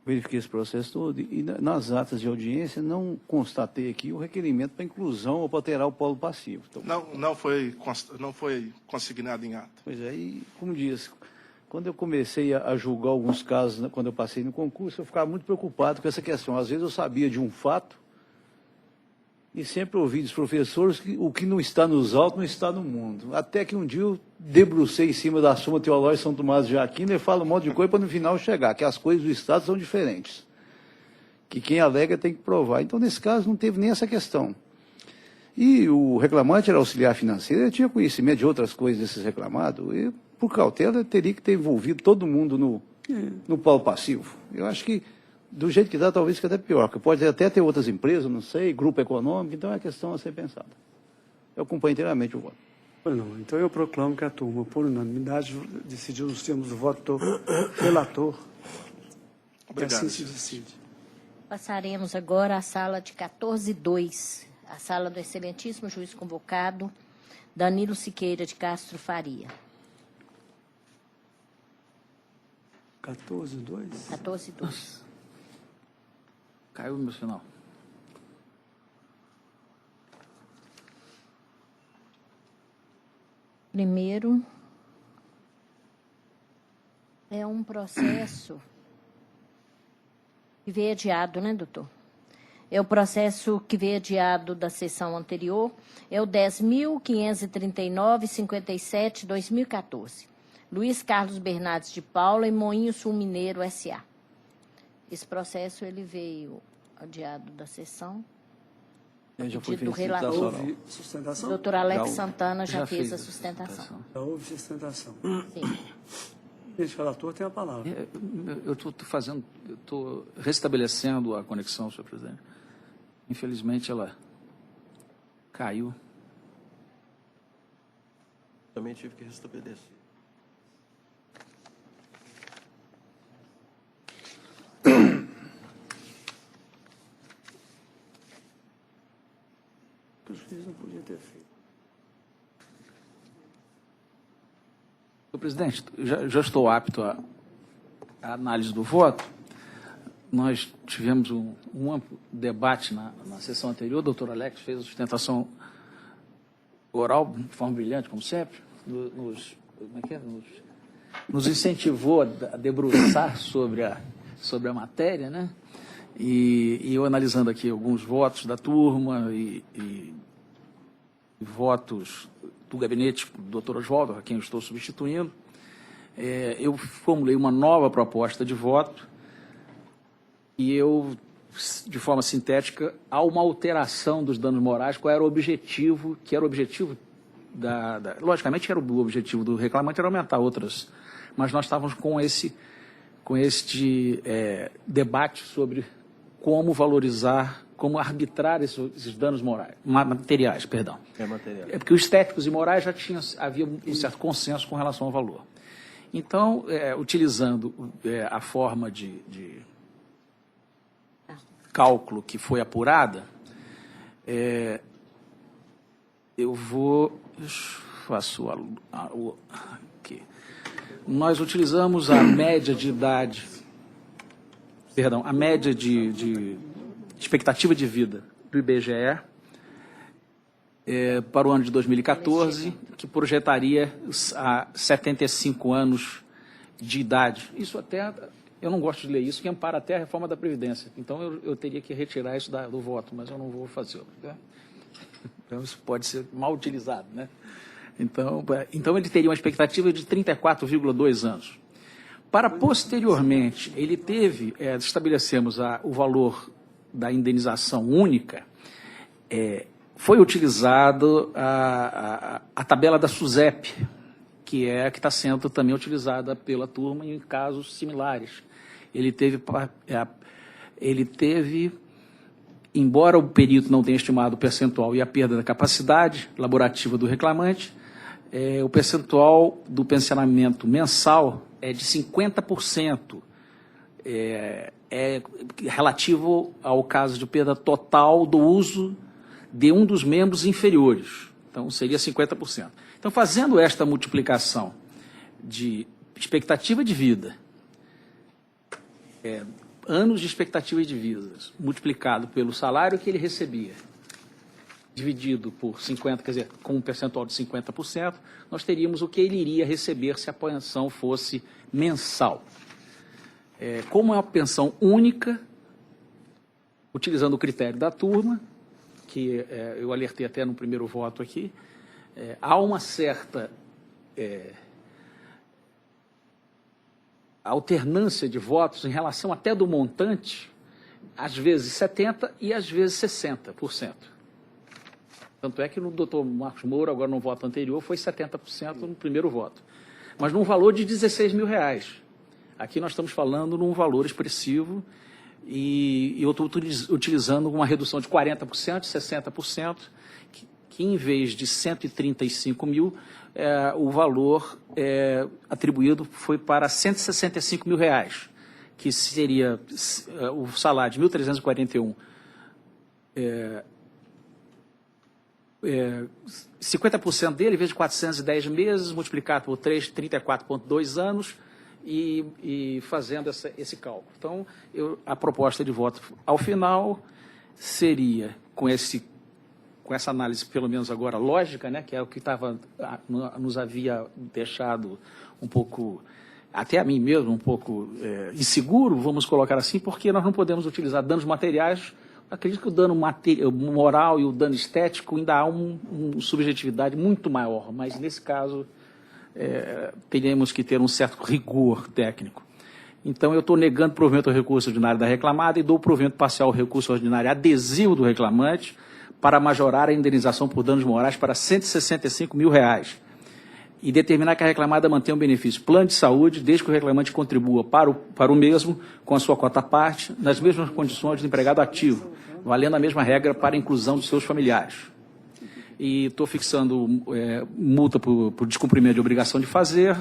verifiquei esse processo todo e nas atas de audiência não constatei aqui o requerimento para inclusão ou para alterar o polo passivo. Então, Não foi consignado em ata. pois é, e como diz, quando eu comecei a julgar alguns casos, né, quando eu passei no concurso, eu ficava muito preocupado com essa questão. Às vezes eu sabia de um fato e sempre ouvi dos professores que o que não está nos autos não está no mundo. Até que um dia eu debrucei em cima da Suma Teológica de São Tomás de Aquino e falo um monte de coisa para no final chegar, que as coisas do Estado são diferentes. Que quem alega tem que provar. Então, nesse caso, não teve nem essa questão. E o reclamante era auxiliar financeiro, ele tinha conhecimento de outras coisas desses reclamados, e, por cautela, ele teria que ter envolvido todo mundo no polo passivo. Eu acho que, do jeito que dá, talvez fique até pior, porque pode até ter outras empresas, não sei, grupo econômico, então é questão a ser pensada. Eu acompanho inteiramente o voto. Pois não. Então eu proclamo que a turma, por unanimidade, decidiu nos termos do voto do relator. Obrigado, e assim se senhor. decide. Passaremos agora à sala de 14.2, a sala do excelentíssimo juiz convocado, Danilo Siqueira de Castro Faria. 14.2? 14.2. Caiu no meu final. Primeiro, é um processo que veio adiado, né, doutor? é o processo que veio adiado da sessão anterior, é o 10.539,57/2014. Luiz Carlos Bernardes de Paula e Moinho Sul Mineiro S.A. Esse processo ele veio adiado da sessão. Já foi Pedido do feita relator. sustentação oral. Houve sustentação? O doutor Alex Já- Santana já fez a fez sustentação. Já houve sustentação. Sim. Gente, o relator tem a palavra. Eu estou restabelecendo a conexão, senhor presidente. Infelizmente, ela caiu. Também tive que restabelecer. O juiz não podia ter feito. Senhor presidente, já estou apto à análise do voto. Nós tivemos um amplo debate na sessão anterior. O doutor Alex fez a sustentação oral, de forma brilhante, como sempre. Nos incentivou a debruçar sobre a matéria, né? E eu analisando aqui alguns votos da turma e votos do gabinete do doutor Oswaldo, a quem eu estou substituindo, eu formulei uma nova proposta de voto e eu, de forma sintética, há uma alteração dos danos morais. Qual era o objetivo? Que era o objetivo logicamente, era o objetivo do reclamante era aumentar outras, mas nós estávamos com este debate sobre como valorizar, como arbitrar esses danos materiais, perdão. Material. É porque os estéticos e morais havia um certo consenso com relação ao valor. Então, utilizando a forma de cálculo que foi apurada, eu faço aqui. Nós utilizamos a média de idade, a média de expectativa de vida do IBGE para o ano de 2014, que projetaria a 75 anos de idade. Isso até, eu não gosto de ler isso, que ampara até a reforma da Previdência. Então, eu teria que retirar isso do voto, mas eu não vou fazer. Né? Então, isso pode ser mal utilizado, né? Então ele teria uma expectativa de 34,2 anos. Para posteriormente, ele teve, estabelecemos o valor da indenização única, foi utilizado a tabela da SUSEP, que é a que está sendo também utilizada pela turma em casos similares. Ele teve, embora o perito não tenha estimado o percentual e a perda da capacidade laborativa do reclamante, o percentual do pensionamento mensal é de 50%, relativo ao caso de perda total do uso de um dos membros inferiores. Então, seria 50%. Então, fazendo esta multiplicação de expectativa de vida, anos de expectativa de vida, multiplicado pelo salário que ele recebia, dividido por 50, quer dizer, com um percentual de 50%, nós teríamos o que ele iria receber se a pensão fosse mensal. Como é uma pensão única, utilizando o critério da turma, que eu alertei até no primeiro voto aqui, há uma certa alternância de votos em relação até do montante, às vezes 70% e às vezes 60%. Tanto é que no doutor Marcos Moura, agora no voto anterior, foi 70% no primeiro voto. Mas num valor de R$16 mil. Aqui nós estamos falando num valor expressivo e eu estou utilizando uma redução de 40%, 60%, que em vez de 135 mil, o valor atribuído foi para R$165 mil, que seria o salário de 1.341, 50% dele, em vez de 410 meses, multiplicado por 3, 34,2 anos, e fazendo esse cálculo. Então, a proposta de voto ao final seria, com essa análise, pelo menos agora, lógica, né, que é o que nos havia deixado um pouco, até a mim mesmo, um pouco inseguro, vamos colocar assim, porque nós não podemos utilizar danos materiais Acredito que o dano moral e o dano estético ainda há uma subjetividade muito maior, mas nesse caso teremos que ter um certo rigor técnico. Então, eu estou negando provimento ao recurso ordinário da reclamada e dou provimento parcial ao recurso ordinário adesivo do reclamante para majorar a indenização por danos morais para R$ 165 mil e determinar que a reclamada mantenha um benefício plano de saúde, desde que o reclamante contribua para o mesmo com a sua cota à parte, nas mesmas condições do empregado ativo, valendo a mesma regra para a inclusão de seus familiares. E estou fixando multa por descumprimento de obrigação de fazer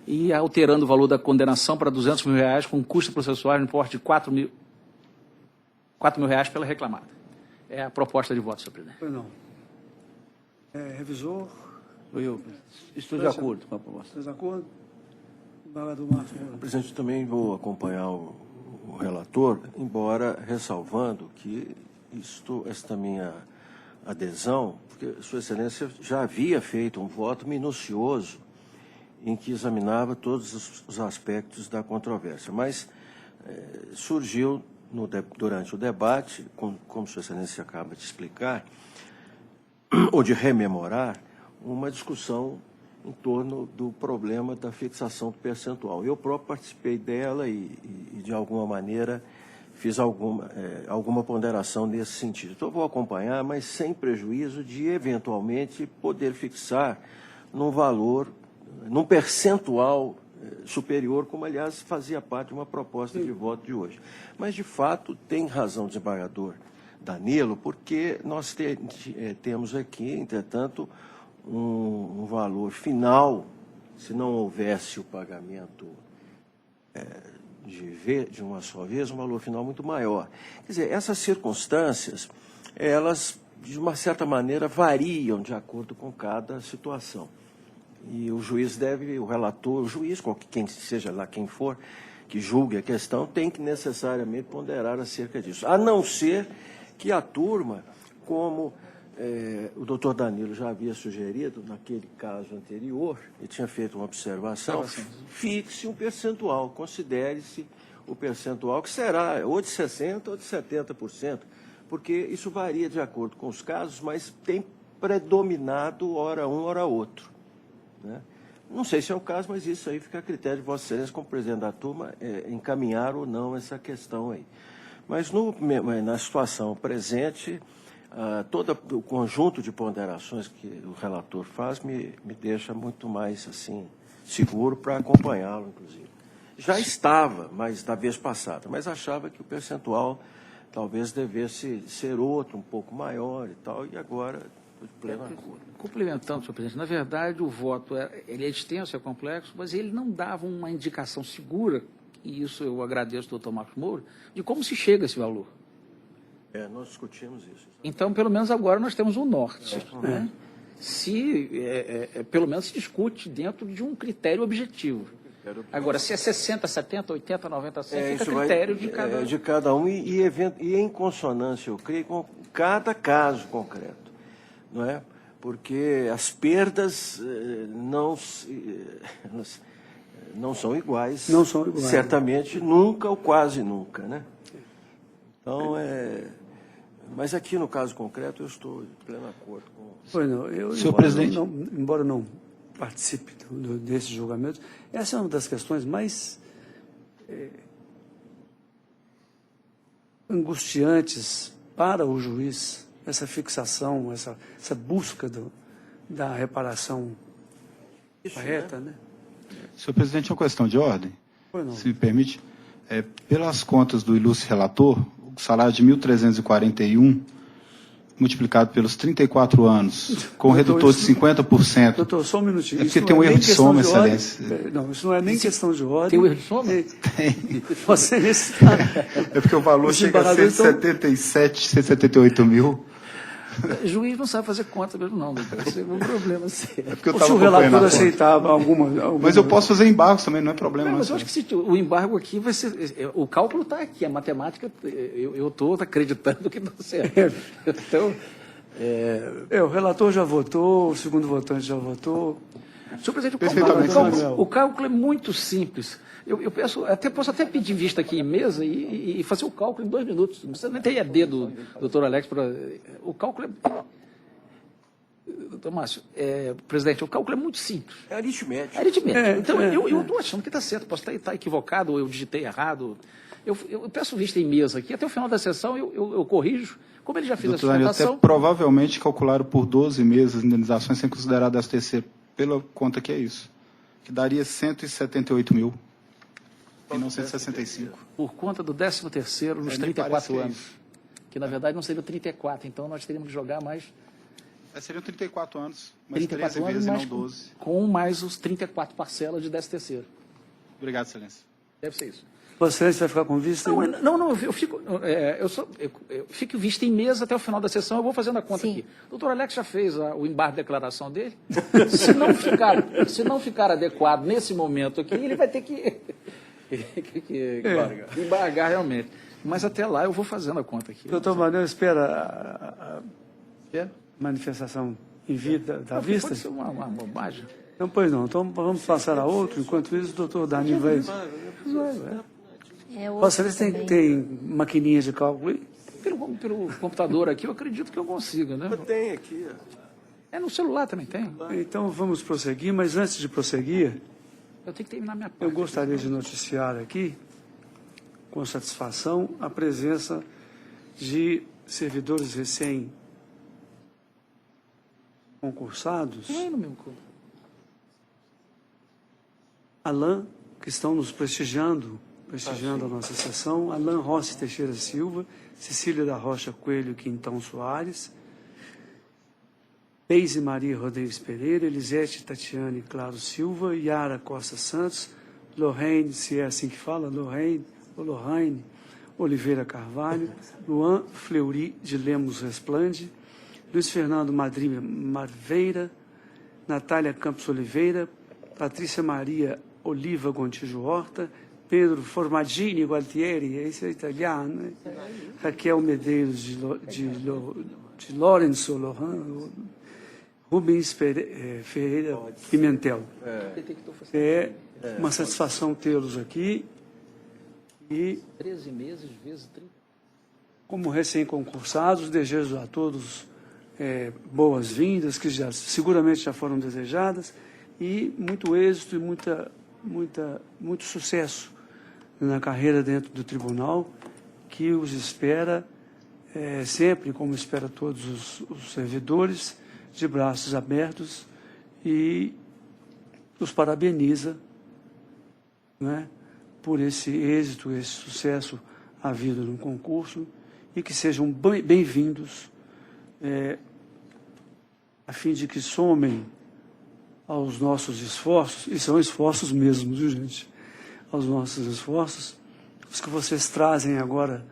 e alterando o valor da condenação para R$ 200 mil com custo processual no importe de R$ 4 mil pela reclamada. É a proposta de voto, senhor presidente. Pois não. Revisor. Eu estou de acordo com a proposta. Está de acordo? Embargador Marcos Moura. Presidente, também vou acompanhar o relator, embora ressalvando que esta minha adesão, porque Sua Excelência já havia feito um voto minucioso em que examinava todos os aspectos da controvérsia, mas surgiu durante o debate, como Sua Excelência acaba de explicar, ou de rememorar, uma discussão em torno do problema da fixação do percentual. Eu próprio participei dela e de alguma maneira, fiz alguma ponderação nesse sentido. Então, vou acompanhar, mas sem prejuízo de, eventualmente, poder fixar num valor, num percentual superior, como, aliás, fazia parte de uma proposta de voto de hoje. Mas, de fato, tem razão o desembargador Danilo, porque nós temos aqui, entretanto, um valor final, se não houvesse o pagamento de uma só vez, um valor final muito maior. Quer dizer, essas circunstâncias, elas, de uma certa maneira, variam de acordo com cada situação. E o juiz o relator, o juiz, quem seja lá quem for, que julgue a questão, tem que necessariamente ponderar acerca disso. A não ser que a turma, como o doutor Danilo já havia sugerido, naquele caso anterior, ele tinha feito uma observação, fixe um percentual, considere-se o percentual, que será ou de 60% ou de 70%, porque isso varia de acordo com os casos, mas tem predominado ora um, ora outro. Né? Não sei se é o caso, mas isso aí fica a critério de Vossa Excelência, como presidente da turma, encaminhar ou não essa questão aí. Mas na situação presente, todo o conjunto de ponderações que o relator faz me deixa muito mais assim seguro para acompanhá-lo, inclusive. Já estava, mas da vez passada, mas achava que o percentual talvez devesse ser outro, um pouco maior e tal, e agora de pleno acordo. Complementando, senhor presidente, na verdade o voto ele é extenso, é complexo, mas ele não dava uma indicação segura, e isso eu agradeço ao doutor Marcos Moura, de como se chega a esse valor. Nós discutimos isso. Então, pelo menos agora nós temos um norte. Né? Pelo menos se discute dentro de um critério objetivo. Agora, se é 60, 70, 80, 90, 100, fica a critério de cada um. E em consonância, eu creio, com cada caso concreto. Não é? Porque as perdas não são iguais. Não são iguais. Certamente, nunca ou quase nunca. Né? Então, mas aqui, no caso concreto, eu estou em pleno acordo com... Pois não, senhor presidente, embora não participe desse julgamento, essa é uma das questões mais angustiantes para o juiz, essa fixação, essa busca da reparação correta, né? Senhor presidente, uma questão de ordem, Pois não. se me permite. Pelas contas do ilustre relator, o salário de 1.341, multiplicado pelos 34 anos, com redutor de 50%. Doutor, só um minutinho. É porque tem um erro de soma, excelência. Não, isso não é nem questão de ordem. Tem um erro de soma? Tem. Você está... É porque o valor chega a 177, 178 mil. O juiz não sabe fazer conta mesmo, não. Isso é um problema sério. É porque eu Se estava o relator acompanhando a conta. aceitava alguma... Mas eu posso fazer embargos também, não é problema. Mas eu acho que se o embargo aqui vai ser... O cálculo está aqui, a matemática, eu estou acreditando que está certo. Então... o relator já votou, o segundo votante já votou. Senhor presidente, Perfeitamente, o cálculo é muito simples. Eu posso até pedir vista aqui em mesa e fazer o cálculo em 2 minutos. Não precisa nem ter ED do doutor Alex para... O cálculo é... Doutor Márcio, presidente, o cálculo é muito simples. É aritmético. É aritmético. Então, eu estou achando que está certo. Posso estar equivocado, ou eu digitei errado. Eu peço vista em mesa aqui. Até o final da sessão eu corrijo. Como ele já fez Doutor a Danilo, sustentação... até provavelmente calcularam por 12 meses as indenizações sem considerar das terceiro, pela conta que é isso. Que daria 178 mil. E não 165. Por conta do 13º nos 34 anos. Que, na verdade, não seria 34. Então, nós teríamos que jogar mais... Seriam 34 anos, mas 34 13 vezes anos, e não 12. com mais os 34 parcelas de 13º. Obrigado, excelência. Deve ser isso. Você vai ficar com vista? Não, eu fico vista em mesa até o final da sessão, eu vou fazendo a conta aqui. O doutor Alex já fez o embargo de declaração dele. Se não ficar adequado nesse momento aqui, ele vai ter que embargar realmente. Mas até lá eu vou fazendo a conta aqui. Doutor Manuel, espera a manifestação em vida da vista? Pode ser uma bobagem. Não, pois não. Então vamos passar a outro. Enquanto isso, o doutor Danilo vai... Vocês tem maquininha de cálculo aí? Pelo computador aqui, eu acredito que eu consiga, né? Tem aqui. No celular também tem. Então vamos prosseguir, mas antes de prosseguir, eu tenho que terminar minha parte. Eu gostaria de noticiar aqui, com satisfação, a presença de servidores recém-concursados, Alain, que estão nos prestigiando a nossa sessão, Alain Rossi Teixeira Silva, Cecília da Rocha Coelho Quintão Soares, Deise Maria Rodrigues Pereira, Elisete Tatiane Claro Silva, Yara Costa Santos, Lorraine, se é assim que fala, Lorraine Oliveira Carvalho, Luan Fleury de Lemos Resplande, Luiz Fernando Madrinha Marveira, Natália Campos Oliveira, Patrícia Maria Oliva Gontijo Horta, Pedro Formadini Gualtieri, esse é italiano, né? Raquel Medeiros de Lourenço Lohan, Rubens Ferreira Pimentel. É uma satisfação tê-los aqui. E 13 meses vezes 30. Como recém-concursados, desejo a todos boas-vindas, que seguramente já foram desejadas, e muito êxito e muito sucesso na carreira dentro do tribunal, que os espera sempre, como espera todos os servidores, de braços abertos, e os parabeniza, né, por esse êxito, esse sucesso havido no concurso, e que sejam bem-vindos, a fim de que somem aos nossos esforços, e são esforços mesmo, viu, gente? Aos nossos esforços, os que vocês trazem agora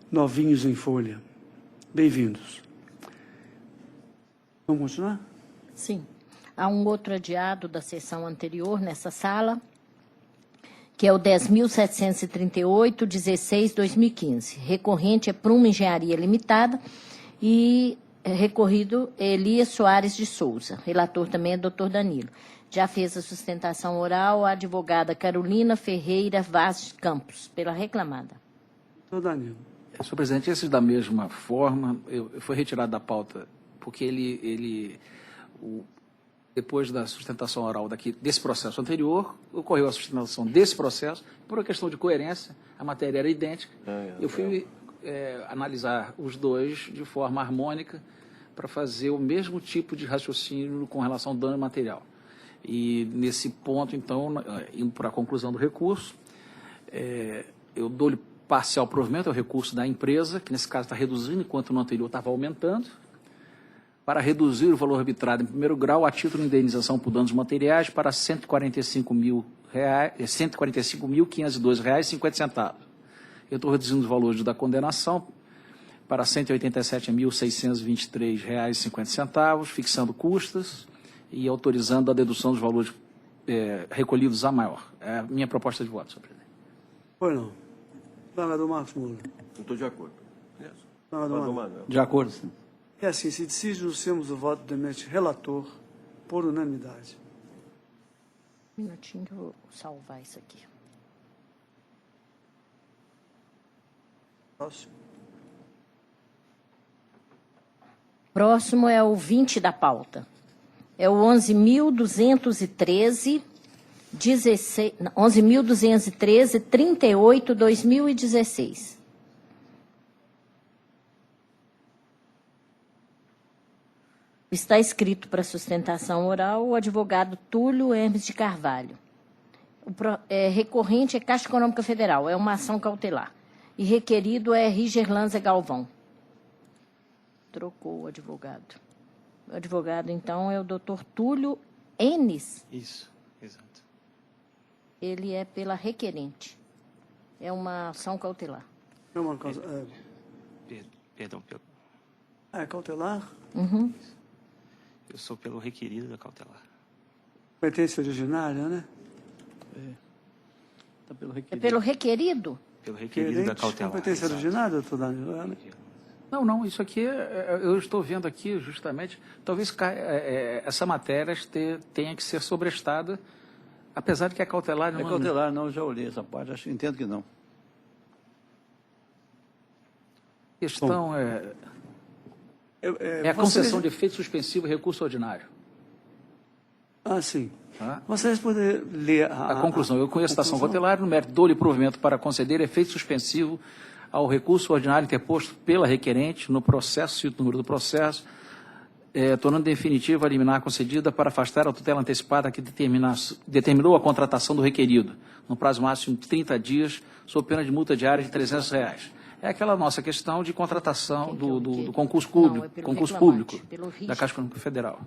novinhos em folha. Bem-vindos. Vamos continuar? Sim. Há um outro adiado da sessão anterior nessa sala, que é o 10.738, 16/2015. Recorrente é Pruma Engenharia Limitada e recorrido Elias Soares de Souza. Relator também é doutor Danilo. Já fez a sustentação oral a advogada Carolina Ferreira Vaz Campos, pela reclamada. Doutor Danilo. Senhor presidente, esses da mesma forma, foi retirado da pauta, porque depois da sustentação oral desse processo anterior, ocorreu a sustentação desse processo, por uma questão de coerência, a matéria era idêntica. Eu fui analisar os dois de forma harmônica para fazer o mesmo tipo de raciocínio com relação ao dano material. E nesse ponto, então, indo para a conclusão do recurso, eu dou-lhe parcial provimento ao recurso da empresa, que nesse caso está reduzindo, enquanto no anterior estava aumentando, para reduzir o valor arbitrado em primeiro grau a título de indenização por danos materiais para R$ 145.502,50. Eu estou reduzindo os valores da condenação para R$ 187.623,50, fixando custas e autorizando a dedução dos valores recolhidos a maior. É a minha proposta de voto, senhor presidente. Pois não. Desembargador Marcos Moura. Não estou de acordo. Desembargador Manuel. De acordo, sim. É assim, se decide, nós temos o voto do eminente relator por unanimidade. Um minutinho que eu vou salvar isso aqui. Próximo. Próximo é o 20 da pauta. É o 11.213, 38/2016. Está escrito para sustentação oral o advogado Túlio Hermes de Carvalho. Recorrente é Caixa Econômica Federal, é uma ação cautelar. E requerido é Rigerlanza Galvão. Trocou o advogado. O advogado, então, é o doutor Túlio Enes. Isso, exato. Ele é pela requerente. É uma ação cautelar. É uma causa... Perdão, pelo... É cautelar? Uhum. Eu sou pelo requerido da cautelar. Competência originária, né? Tá pelo É requerido. pelo requerido? Pelo requerido da cautelar. Competência exato. originária, doutor Daniel? Não, isso aqui, eu estou vendo aqui justamente, talvez essa matéria tenha que ser sobrestada, apesar de que é cautelar. É cautelar, não, eu já olhei essa parte, entendo que não. Questão a concessão de efeito suspensivo e recurso ordinário. Ah, sim. Tá? Vocês poderiam ler A conclusão. Eu conheço a ação cautelar, no mérito dou-lhe provimento para conceder efeito suspensivo ao recurso ordinário interposto pela requerente no processo, cito o número do processo, tornando definitiva a liminar concedida para afastar a tutela antecipada que determinou a contratação do requerido, no prazo máximo de 30 dias, sob pena de multa diária de R$300. É aquela nossa questão de contratação do concurso público, da Caixa Econômica Federal.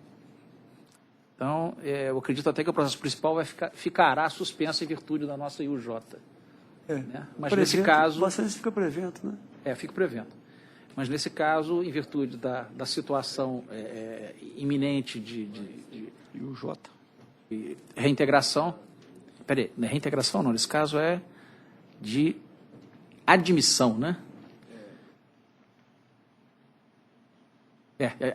Então, eu acredito até que o processo principal ficará suspenso em virtude da nossa IUJ. Né? Mas nesse caso... Você fica prevento, né? Fico prevento. Mas nesse caso, em virtude da situação iminente de IUJ, de reintegração... Peraí, não é reintegração não, nesse caso é de admissão, né?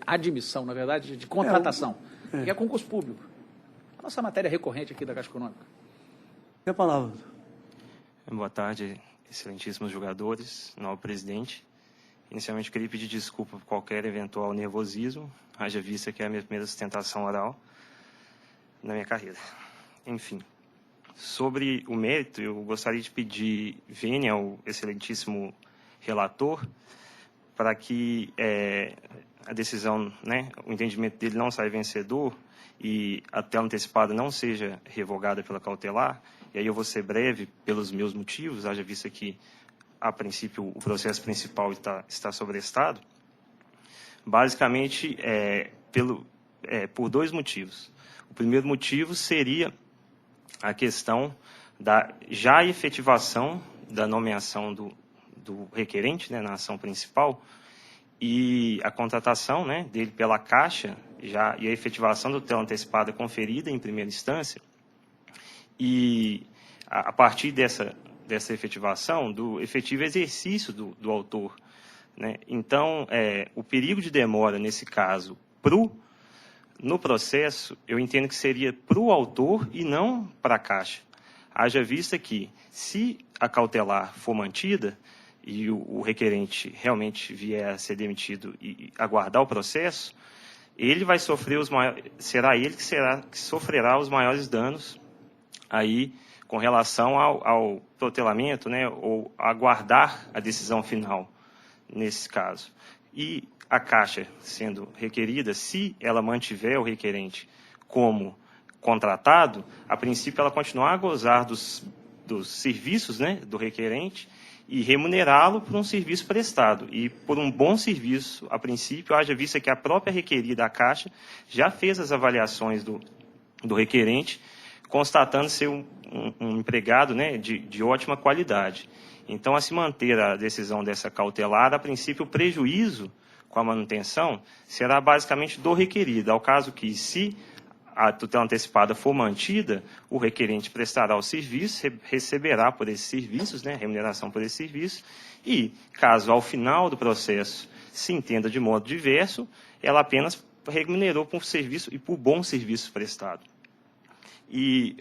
Admissão, na verdade, de contratação. Que é concurso público. A nossa matéria recorrente aqui da Caixa Econômica. E a palavra? Boa tarde, excelentíssimos julgadores, nobre presidente. Inicialmente, queria pedir desculpa por qualquer eventual nervosismo, haja vista que é a minha primeira sustentação oral na minha carreira. Enfim, sobre o mérito, eu gostaria de pedir vênia ao excelentíssimo relator para que a decisão, né, o entendimento dele não saia vencedor e a tutela antecipada não seja revogada pela cautelar. E aí eu vou ser breve pelos meus motivos, haja vista que, a princípio, o processo principal está sobrestado. Basicamente, por dois motivos. O primeiro motivo seria a questão da já efetivação da nomeação do requerente, né, na ação principal, e a contratação, né, dele pela Caixa e a efetivação da tutela antecipada conferida em primeira instância. E a partir dessa efetivação, do efetivo exercício do autor, né? Então, o perigo de demora, nesse caso, no processo, eu entendo que seria para o autor e não para a Caixa. Haja vista que, se a cautelar for mantida e o requerente realmente vier a ser demitido e aguardar o processo, ele vai sofrer será ele que sofrerá os maiores danos aí com relação ao protelamento, né, ou aguardar a decisão final nesse caso. E a Caixa, sendo requerida, se ela mantiver o requerente como contratado, a princípio ela continuar a gozar dos serviços, né, do requerente e remunerá-lo por um serviço prestado. E por um bom serviço, a princípio, haja vista que a própria requerida, a Caixa, já fez as avaliações do requerente, constatando ser um empregado, né, de ótima qualidade. Então, a se manter a decisão dessa cautelar, a princípio, o prejuízo com a manutenção será basicamente do requerido. Ao caso que, se a tutela antecipada for mantida, o requerente prestará o serviço, receberá por esses serviços, né, remuneração por esse serviço, e, caso ao final do processo se entenda de modo diverso, ela apenas remunerou por serviço e por bom serviço prestado. E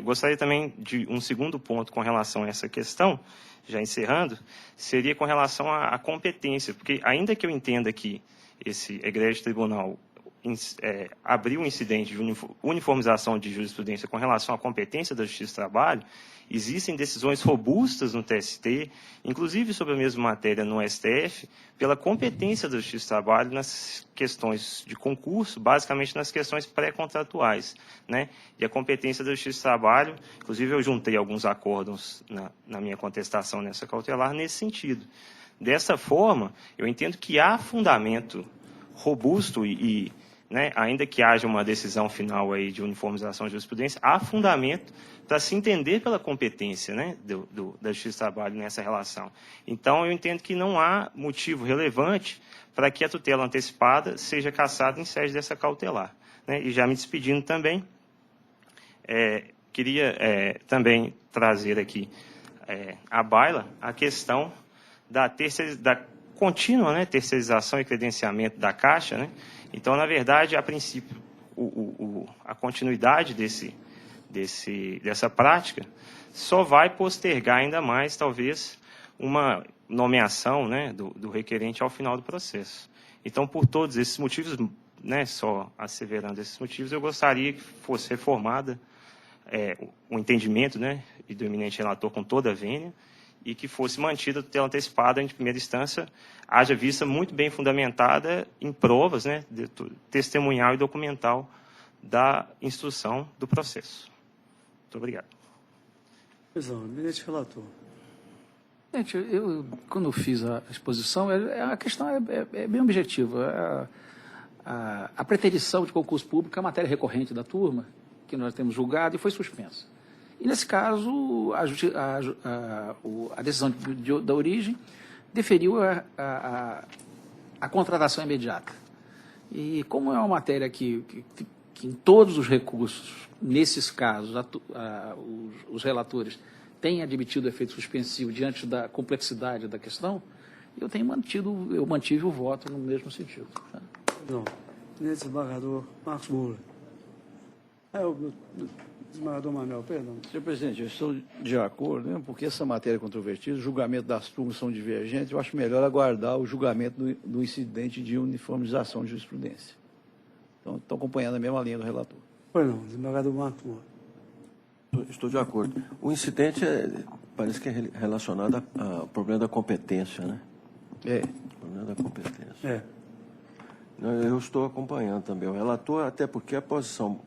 gostaria também de um segundo ponto com relação a essa questão, já encerrando, seria com relação à competência, porque ainda que eu entenda que esse egrégio tribunal abriu um incidente de uniformização de jurisprudência com relação à competência da Justiça do Trabalho, existem decisões robustas no TST, inclusive sobre a mesma matéria no STF, pela competência da Justiça do Trabalho nas questões de concurso, basicamente nas questões pré-contratuais, né? E a competência da Justiça do Trabalho, inclusive eu juntei alguns acórdãos na minha contestação nessa cautelar nesse sentido. Dessa forma, eu entendo que há fundamento robusto né, ainda que haja uma decisão final aí de uniformização de jurisprudência, há fundamento para se entender pela competência, né, da Justiça do Trabalho nessa relação. Então, eu entendo que não há motivo relevante para que a tutela antecipada seja cassada em sede dessa cautelar, né. E já me despedindo também, queria também trazer aqui à baila a questão da contínua, né, terceirização e credenciamento da Caixa, né. Então, na verdade, a princípio, a continuidade dessa prática só vai postergar ainda mais, talvez, uma nomeação, né, do requerente ao final do processo. Então, por todos esses motivos, né, só asseverando esses motivos, eu gostaria que fosse reformada o entendimento, né, e do eminente relator com toda a vênia, e que fosse mantida a tutela antecipada em primeira instância, haja vista muito bem fundamentada em provas, né, testemunhal e documental da instrução do processo. Muito obrigado. Pois não, eminente relator. Gente, eu quando fiz a exposição, a questão é bem objetiva. A preterição de concurso público é uma matéria recorrente da turma, que nós temos julgado e foi suspensa. E, nesse caso, a decisão da origem deferiu a contratação imediata. E como é uma matéria que em todos os recursos, nesses casos, os relatores têm admitido efeito suspensivo diante da complexidade da questão, eu mantive o voto no mesmo sentido. Não. Desembargador Marcos Moura. Desembargador Manuel, perdão. Senhor presidente, eu estou de acordo, né, porque essa matéria é controvertida, o julgamento das turmas são divergentes, eu acho melhor aguardar o julgamento do incidente de uniformização de jurisprudência. Então, estou acompanhando a mesma linha do relator. Pois não, desembargador Marcos Moura. Estou de acordo. O incidente parece que é relacionado ao problema da competência, né? O problema da competência. Eu estou acompanhando também o relator, até porque a posição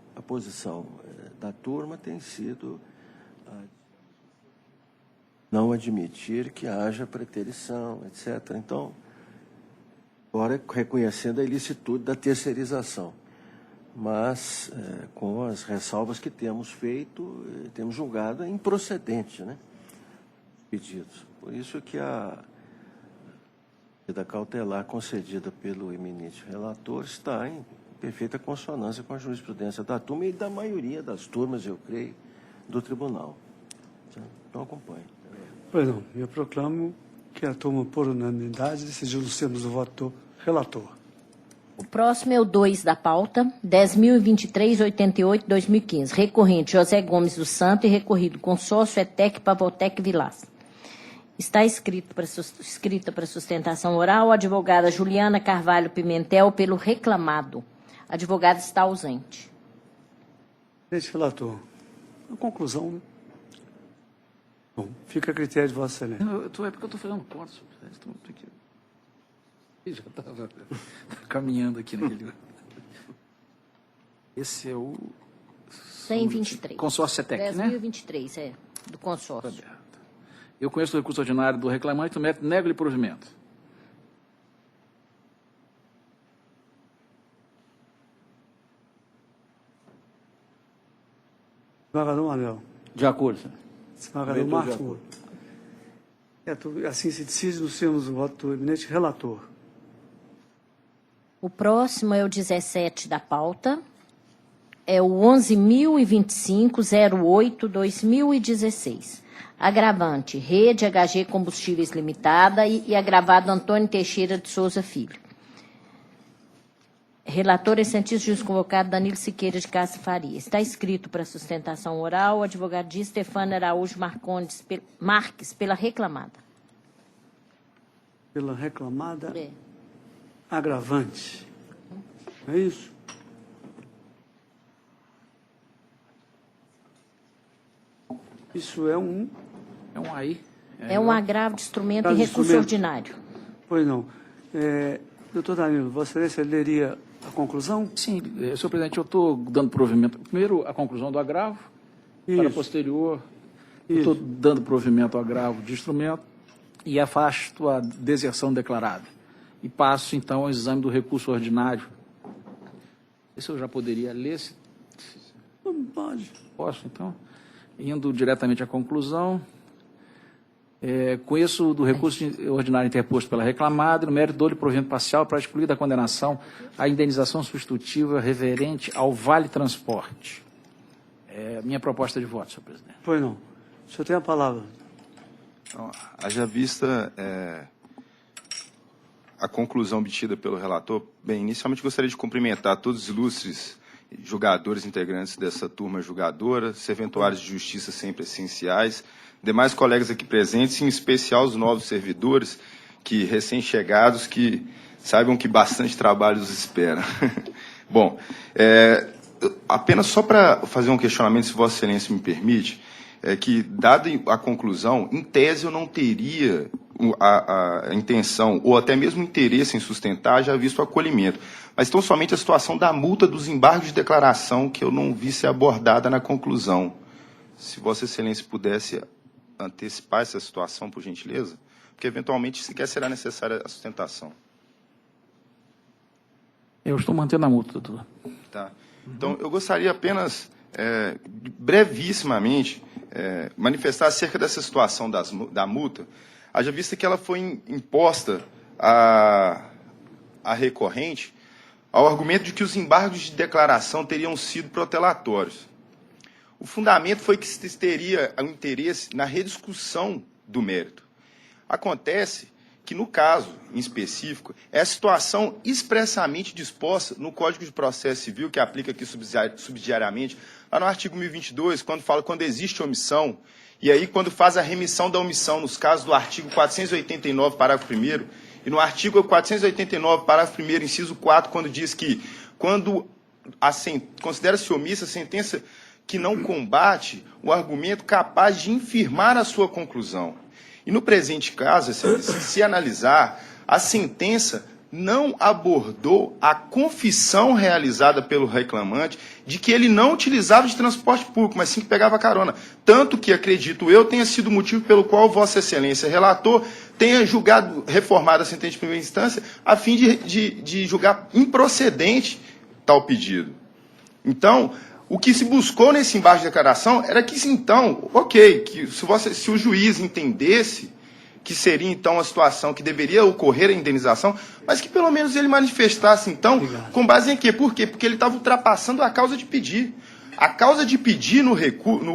da turma tem sido não admitir que haja preterição, etc. Então, agora reconhecendo a ilicitude da terceirização, mas com as ressalvas que temos feito, temos julgado improcedente, né, pedidos. Por isso que a medida cautelar concedida pelo eminente relator está em perfeita consonância com a jurisprudência da turma e da maioria das turmas, eu creio, do tribunal. Então, acompanhe. Pois não, eu proclamo que a turma, por unanimidade, decidiu nos termos do voto do relator. O próximo é o 2 da pauta, 10.023.88/2015. Recorrente José Gomes do Santo e recorrido consórcio ETEC Pavotec Vilas. Está escrita para sustentação oral a advogada Juliana Carvalho Pimentel pelo reclamado. A advogada está ausente. Eminente relator, a conclusão, né? Bom, fica a critério de Vossa Excelência. É porque eu estou fazendo ponto, senhor presidente. Já estava caminhando aqui naquele. Esse é o 123. Consórcio CETEC, né? 10.023, do consórcio. Eu conheço o recurso ordinário do reclamante, nego-lhe provimento. Desembargador Manuel. De acordo, senhor. Desembargador Marcos Moura. Assim se decide nos termos do voto do eminente relator. O próximo é o 17 da pauta. É o 11.025.08/2016. Agravante, Rede HG Combustíveis Limitada e agravado Antônio Teixeira de Souza Filho. Relator, excelentíssimo juiz convocado Danilo Siqueira de Castro Faria. Está escrito para sustentação oral o advogado Di Stefano Araújo Marques, pela reclamada. Pela reclamada É. agravante. É isso? Isso é um... É um aí. É um agravo de instrumento Agravo e de recurso instrumento. ordinário. Pois não. Doutor Danilo, Vossa Excelência leria a conclusão? Sim, senhor presidente, eu estou dando provimento. Primeiro, a conclusão do agravo. Para Isso. posterior, eu estou dando provimento ao agravo de instrumento e afasto a deserção declarada. E passo, então, ao exame do recurso ordinário. Esse eu já poderia ler? Não pode. Posso, então? Indo diretamente à conclusão. Conheço do recurso ordinário interposto pela reclamada, no mérito dou-lhe provimento parcial para excluir da condenação a indenização substitutiva referente ao Vale Transporte. Minha proposta de voto, senhor presidente. Pois não. O senhor tem a palavra. Então, haja vista a conclusão obtida pelo relator, bem, inicialmente gostaria de cumprimentar todos os ilustres julgadores integrantes dessa turma julgadora, serventuários de justiça sempre essenciais, demais colegas aqui presentes, em especial os novos servidores, que recém-chegados, que saibam que bastante trabalho os espera. Bom, apenas só para fazer um questionamento, se Vossa Excelência me permite, que, dada a conclusão, em tese eu não teria a intenção, ou até mesmo interesse em sustentar, já visto o acolhimento. Mas tão somente a situação da multa dos embargos de declaração que eu não vi ser abordada na conclusão. Se Vossa Excelência pudesse antecipar essa situação, por gentileza, porque eventualmente sequer será necessária a sustentação. Eu estou mantendo a multa, doutor. Tá. Então, eu gostaria apenas, brevissimamente, manifestar acerca dessa situação da multa, haja vista que ela foi imposta à recorrente ao argumento de que os embargos de declaração teriam sido protelatórios. O fundamento foi que se teria um interesse na rediscussão do mérito. Acontece que, no caso em específico, é a situação expressamente disposta no Código de Processo Civil, que aplica aqui subsidiariamente, lá no artigo 1022, quando existe omissão, e aí quando faz a remissão da omissão, nos casos do artigo 489, parágrafo 1º, e no artigo 489, parágrafo 1º, inciso 4, quando diz que, quando considera-se omissa a sentença que não combate o argumento capaz de infirmar a sua conclusão. E no presente caso, se analisar, a sentença não abordou a confissão realizada pelo reclamante de que ele não utilizava de transporte público, mas sim que pegava carona. Tanto que, acredito eu, tenha sido o motivo pelo qual Vossa Excelência, relator, tenha julgado, reformado a sentença de primeira instância, a fim de julgar improcedente tal pedido. Então, o que se buscou nesse embargo de declaração era que, então, que se o juiz entendesse que seria, então, a situação que deveria ocorrer a indenização, mas que pelo menos ele manifestasse, então, com base em quê? Por quê? Porque ele estava ultrapassando a causa de pedir. A causa de pedir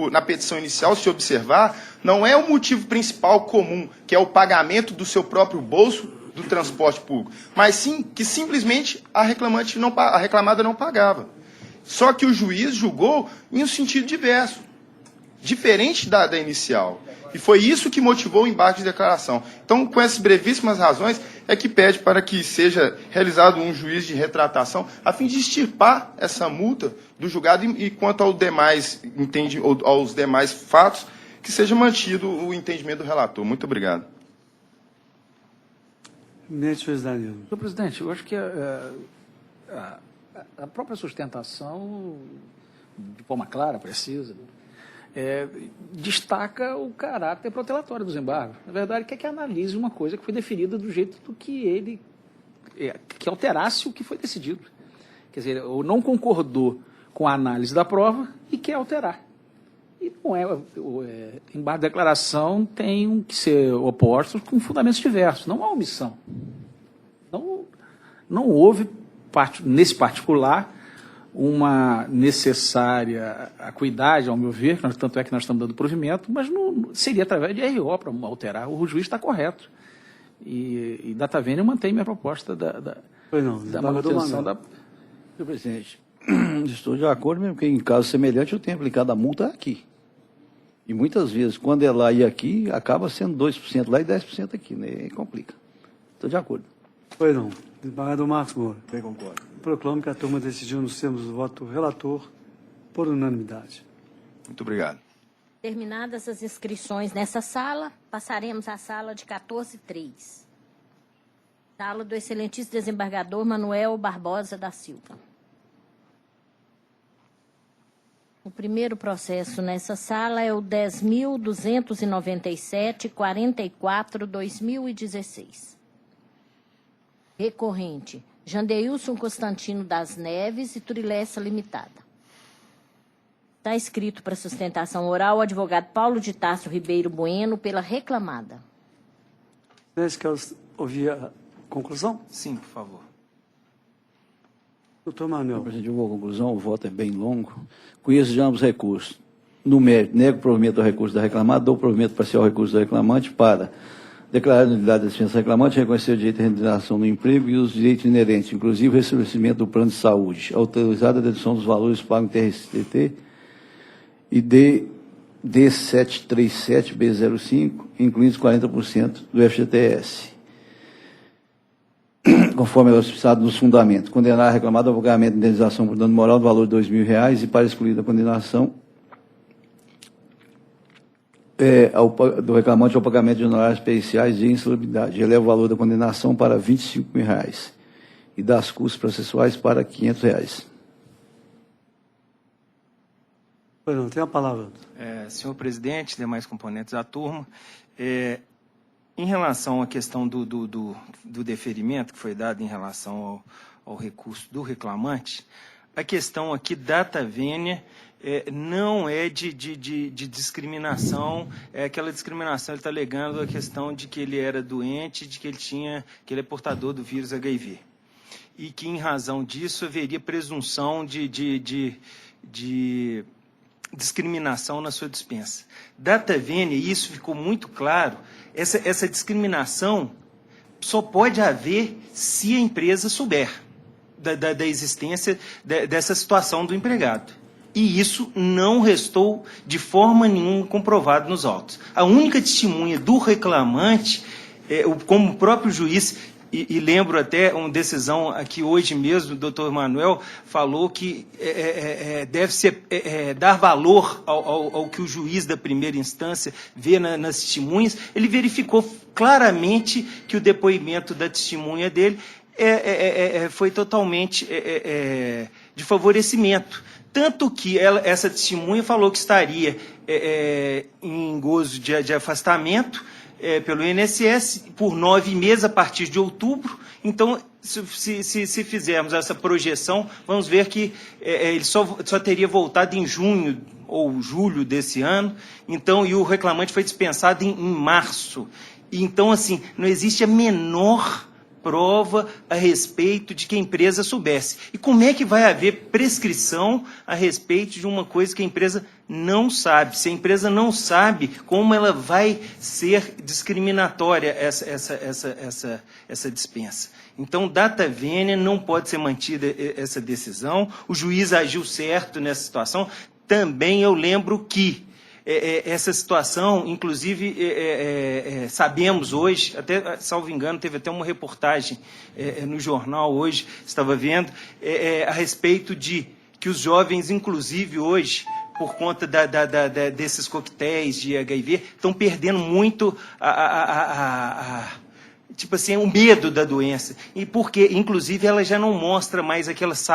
na petição inicial, se observar, não é o motivo principal comum, que é o pagamento do seu próprio bolso do transporte público, mas sim que simplesmente a reclamada não pagava. Só que o juiz julgou em um sentido diverso, diferente da inicial. E foi isso que motivou o embargo de declaração. Então, com essas brevíssimas razões, é que pede para que seja realizado um juízo de retratação, a fim de extirpar essa multa do julgado e quanto aos demais fatos, que seja mantido o entendimento do relator. Muito obrigado. Senhor presidente, eu acho que a própria sustentação, de forma clara, precisa, destaca o caráter protelatório dos embargos. Na verdade, quer que analise uma coisa que foi definida do jeito do que ele... que alterasse o que foi decidido. Quer dizer, ou não concordou com a análise da prova e quer alterar. E não embargo de declaração tem que ser opostos com fundamentos diversos, não há omissão. Não houve, nesse particular, uma necessária acuidade, ao meu ver, tanto é que nós estamos dando provimento, mas não seria através de RO para alterar. O juiz está correto. E Data Vênia mantém minha proposta da manutenção da... Senhor presidente, estou de acordo, mesmo que em caso semelhante eu tenho aplicado a multa aqui. E muitas vezes, quando é lá e aqui, acaba sendo 2% lá e 10% aqui, né? E complica. Estou de acordo. Pois não. Desembargador Marcos Moura. Bem, concordo. Proclamo que a turma decidiu nos termos do voto do relator por unanimidade. Muito obrigado. Terminadas as inscrições nessa sala, passaremos à sala de 14.3. Sala do excelentíssimo desembargador Manuel Barbosa da Silva. O primeiro processo nessa sala é o 10.297.44/2016. Recorrente, Jandeilson Constantino das Neves e Turilessa Limitada. Está escrito para sustentação oral o advogado Paulo de Tarso Ribeiro Bueno pela reclamada. Você quer ouvir a conclusão? Sim, por favor. Doutor Manuel. Presidente, eu vou à conclusão, o voto é bem longo. Conheço já ambos recursos. No mérito, nego o provimento do recurso da reclamada, dou o provimento parcial ao recurso do reclamante para declarar a nulidade da dispensa reclamante, reconhecer o direito de remuneração no emprego e os direitos inerentes, inclusive o restabelecimento do plano de saúde, autorizada a dedução dos valores pagos em TRCT e D737B05, incluindo os 40% do FGTS. Conforme é auspiciado nos fundamentos, condenar a reclamada ao pagamento de indenização por dano moral do valor de R$2.000 e, para excluir da condenação do reclamante ao pagamento de honorários periciais de insalubridade. Eleva o valor da condenação para R$25.000 e das custas processuais para R$500. Pois não, tem a palavra. Senhor presidente, demais componentes da turma, em relação à questão do deferimento que foi dado em relação ao recurso do reclamante, a questão aqui data vênia não é de discriminação, é aquela discriminação, ele está alegando a questão de que ele era doente, de que ele é portador do vírus HIV. E que, em razão disso, haveria presunção de discriminação na sua dispensa. Data vênia, e isso ficou muito claro, essa discriminação só pode haver se a empresa souber da existência dessa situação do empregado. E isso não restou de forma nenhuma comprovado nos autos. A única testemunha do reclamante, como o próprio juiz, e lembro até uma decisão aqui hoje mesmo, o doutor Manuel falou que deve-se dar valor ao que o juiz da primeira instância vê nas testemunhas. Ele verificou claramente que o depoimento da testemunha dele foi totalmente de favorecimento. Tanto que essa testemunha falou que estaria em gozo de afastamento pelo INSS por 9 meses a partir de outubro. Então, se fizermos essa projeção, vamos ver que ele só teria voltado em junho ou julho desse ano. Então, e o reclamante foi dispensado em março. E, então, assim, não existe a menor prova a respeito de que a empresa soubesse. E como é que vai haver prescrição a respeito de uma coisa que a empresa não sabe? Se a empresa não sabe, como ela vai ser discriminatória essa dispensa? Então, data vênia, não pode ser mantida essa decisão. O juiz agiu certo nessa situação. Também eu lembro que essa situação, inclusive, sabemos hoje, até, salvo engano, teve até uma reportagem no jornal hoje, estava vendo, a respeito de que os jovens, inclusive hoje, por conta desses coquetéis de HIV, estão perdendo muito tipo assim, o medo da doença. E porque, inclusive, ela já não mostra mais aquelas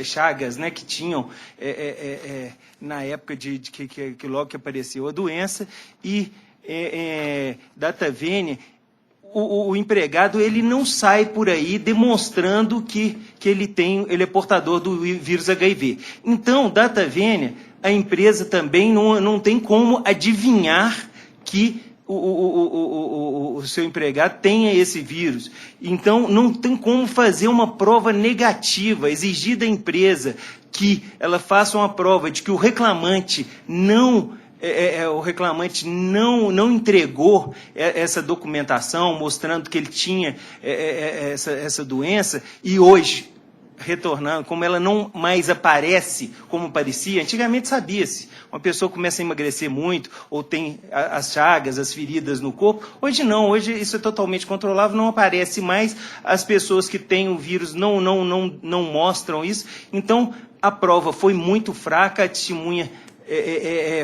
chagas, né, que tinham na época que logo que apareceu a doença. E data vênia, o empregado ele não sai por aí demonstrando que ele é portador do vírus HIV. Então, data vênia, a empresa também não tem como adivinhar que o seu empregado tenha esse vírus. Então, não tem como fazer uma prova negativa, exigir da empresa que ela faça uma prova de que o reclamante não entregou essa documentação mostrando que ele tinha essa doença, e hoje retornando, como ela não mais aparece como parecia, antigamente sabia-se. Uma pessoa começa a emagrecer muito, ou tem as chagas, as feridas no corpo. Hoje não, hoje isso é totalmente controlável, não aparece mais. As pessoas que têm o vírus não mostram isso. Então, a prova foi muito fraca, a testemunha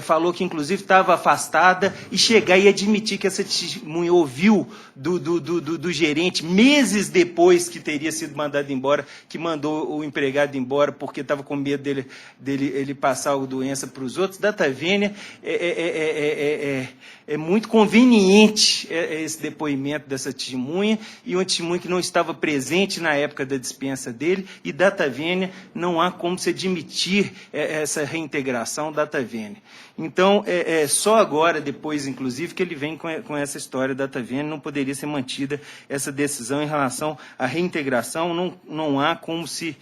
falou que, inclusive, estava afastada, e chegar e admitir que essa testemunha ouviu do gerente, meses depois que teria sido mandado embora, que mandou o empregado embora porque estava com medo dele ele passar a doença para os outros. Data vênia, é muito conveniente esse depoimento dessa testemunha, e uma testemunha que não estava presente na época da dispensa dele, e data vênia, não há como se admitir essa reintegração data vênia. Então, só agora, depois, inclusive, que ele vem com essa história data vênia, não poderia ser mantida essa decisão em relação à reintegração, não há como se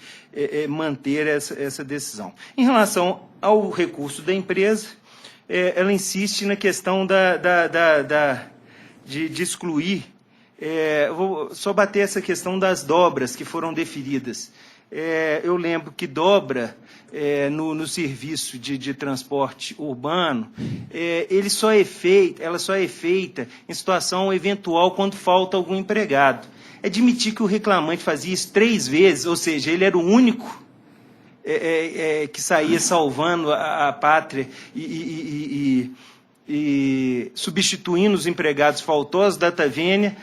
manter essa decisão. Em relação ao recurso da empresa, ela insiste na questão de excluir. Vou só bater essa questão das dobras que foram deferidas. Eu lembro que dobra no serviço de transporte urbano, ela só é feita em situação eventual quando falta algum empregado. Admitir que o reclamante fazia isso 3 vezes, ou seja, ele era o único que saía salvando a pátria e substituindo os empregados faltosos, data vênia,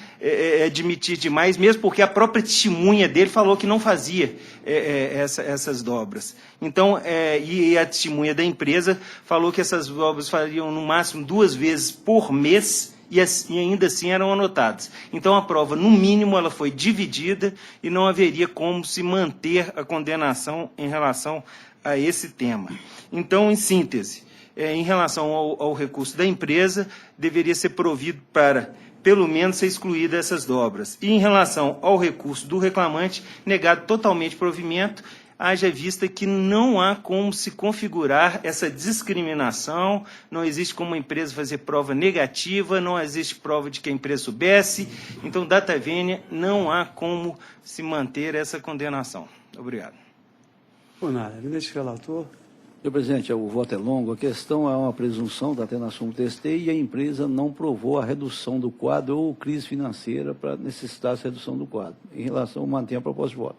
admitir demais, mesmo porque a própria testemunha dele falou que não fazia essas dobras. Então, e a testemunha da empresa falou que essas dobras fariam no máximo 2 vezes por mês, e ainda assim eram anotadas. Então, a prova, no mínimo, ela foi dividida, e não haveria como se manter a condenação em relação a esse tema. Então, em síntese, em relação ao recurso da empresa, deveria ser provido para, pelo menos, ser excluída essas dobras. E em relação ao recurso do reclamante, negado totalmente provimento, haja vista que não há como se configurar essa discriminação, não existe como a empresa fazer prova negativa, não existe prova de que a empresa soubesse. Então, data vênia, não há como se manter essa condenação. Obrigado. Por nada. Eminente relator. Senhor presidente, o voto é longo. A questão é uma presunção da atenuação testei, e a empresa não provou a redução do quadro ou crise financeira para necessitar essa redução do quadro. Em relação, mantém a proposta de voto.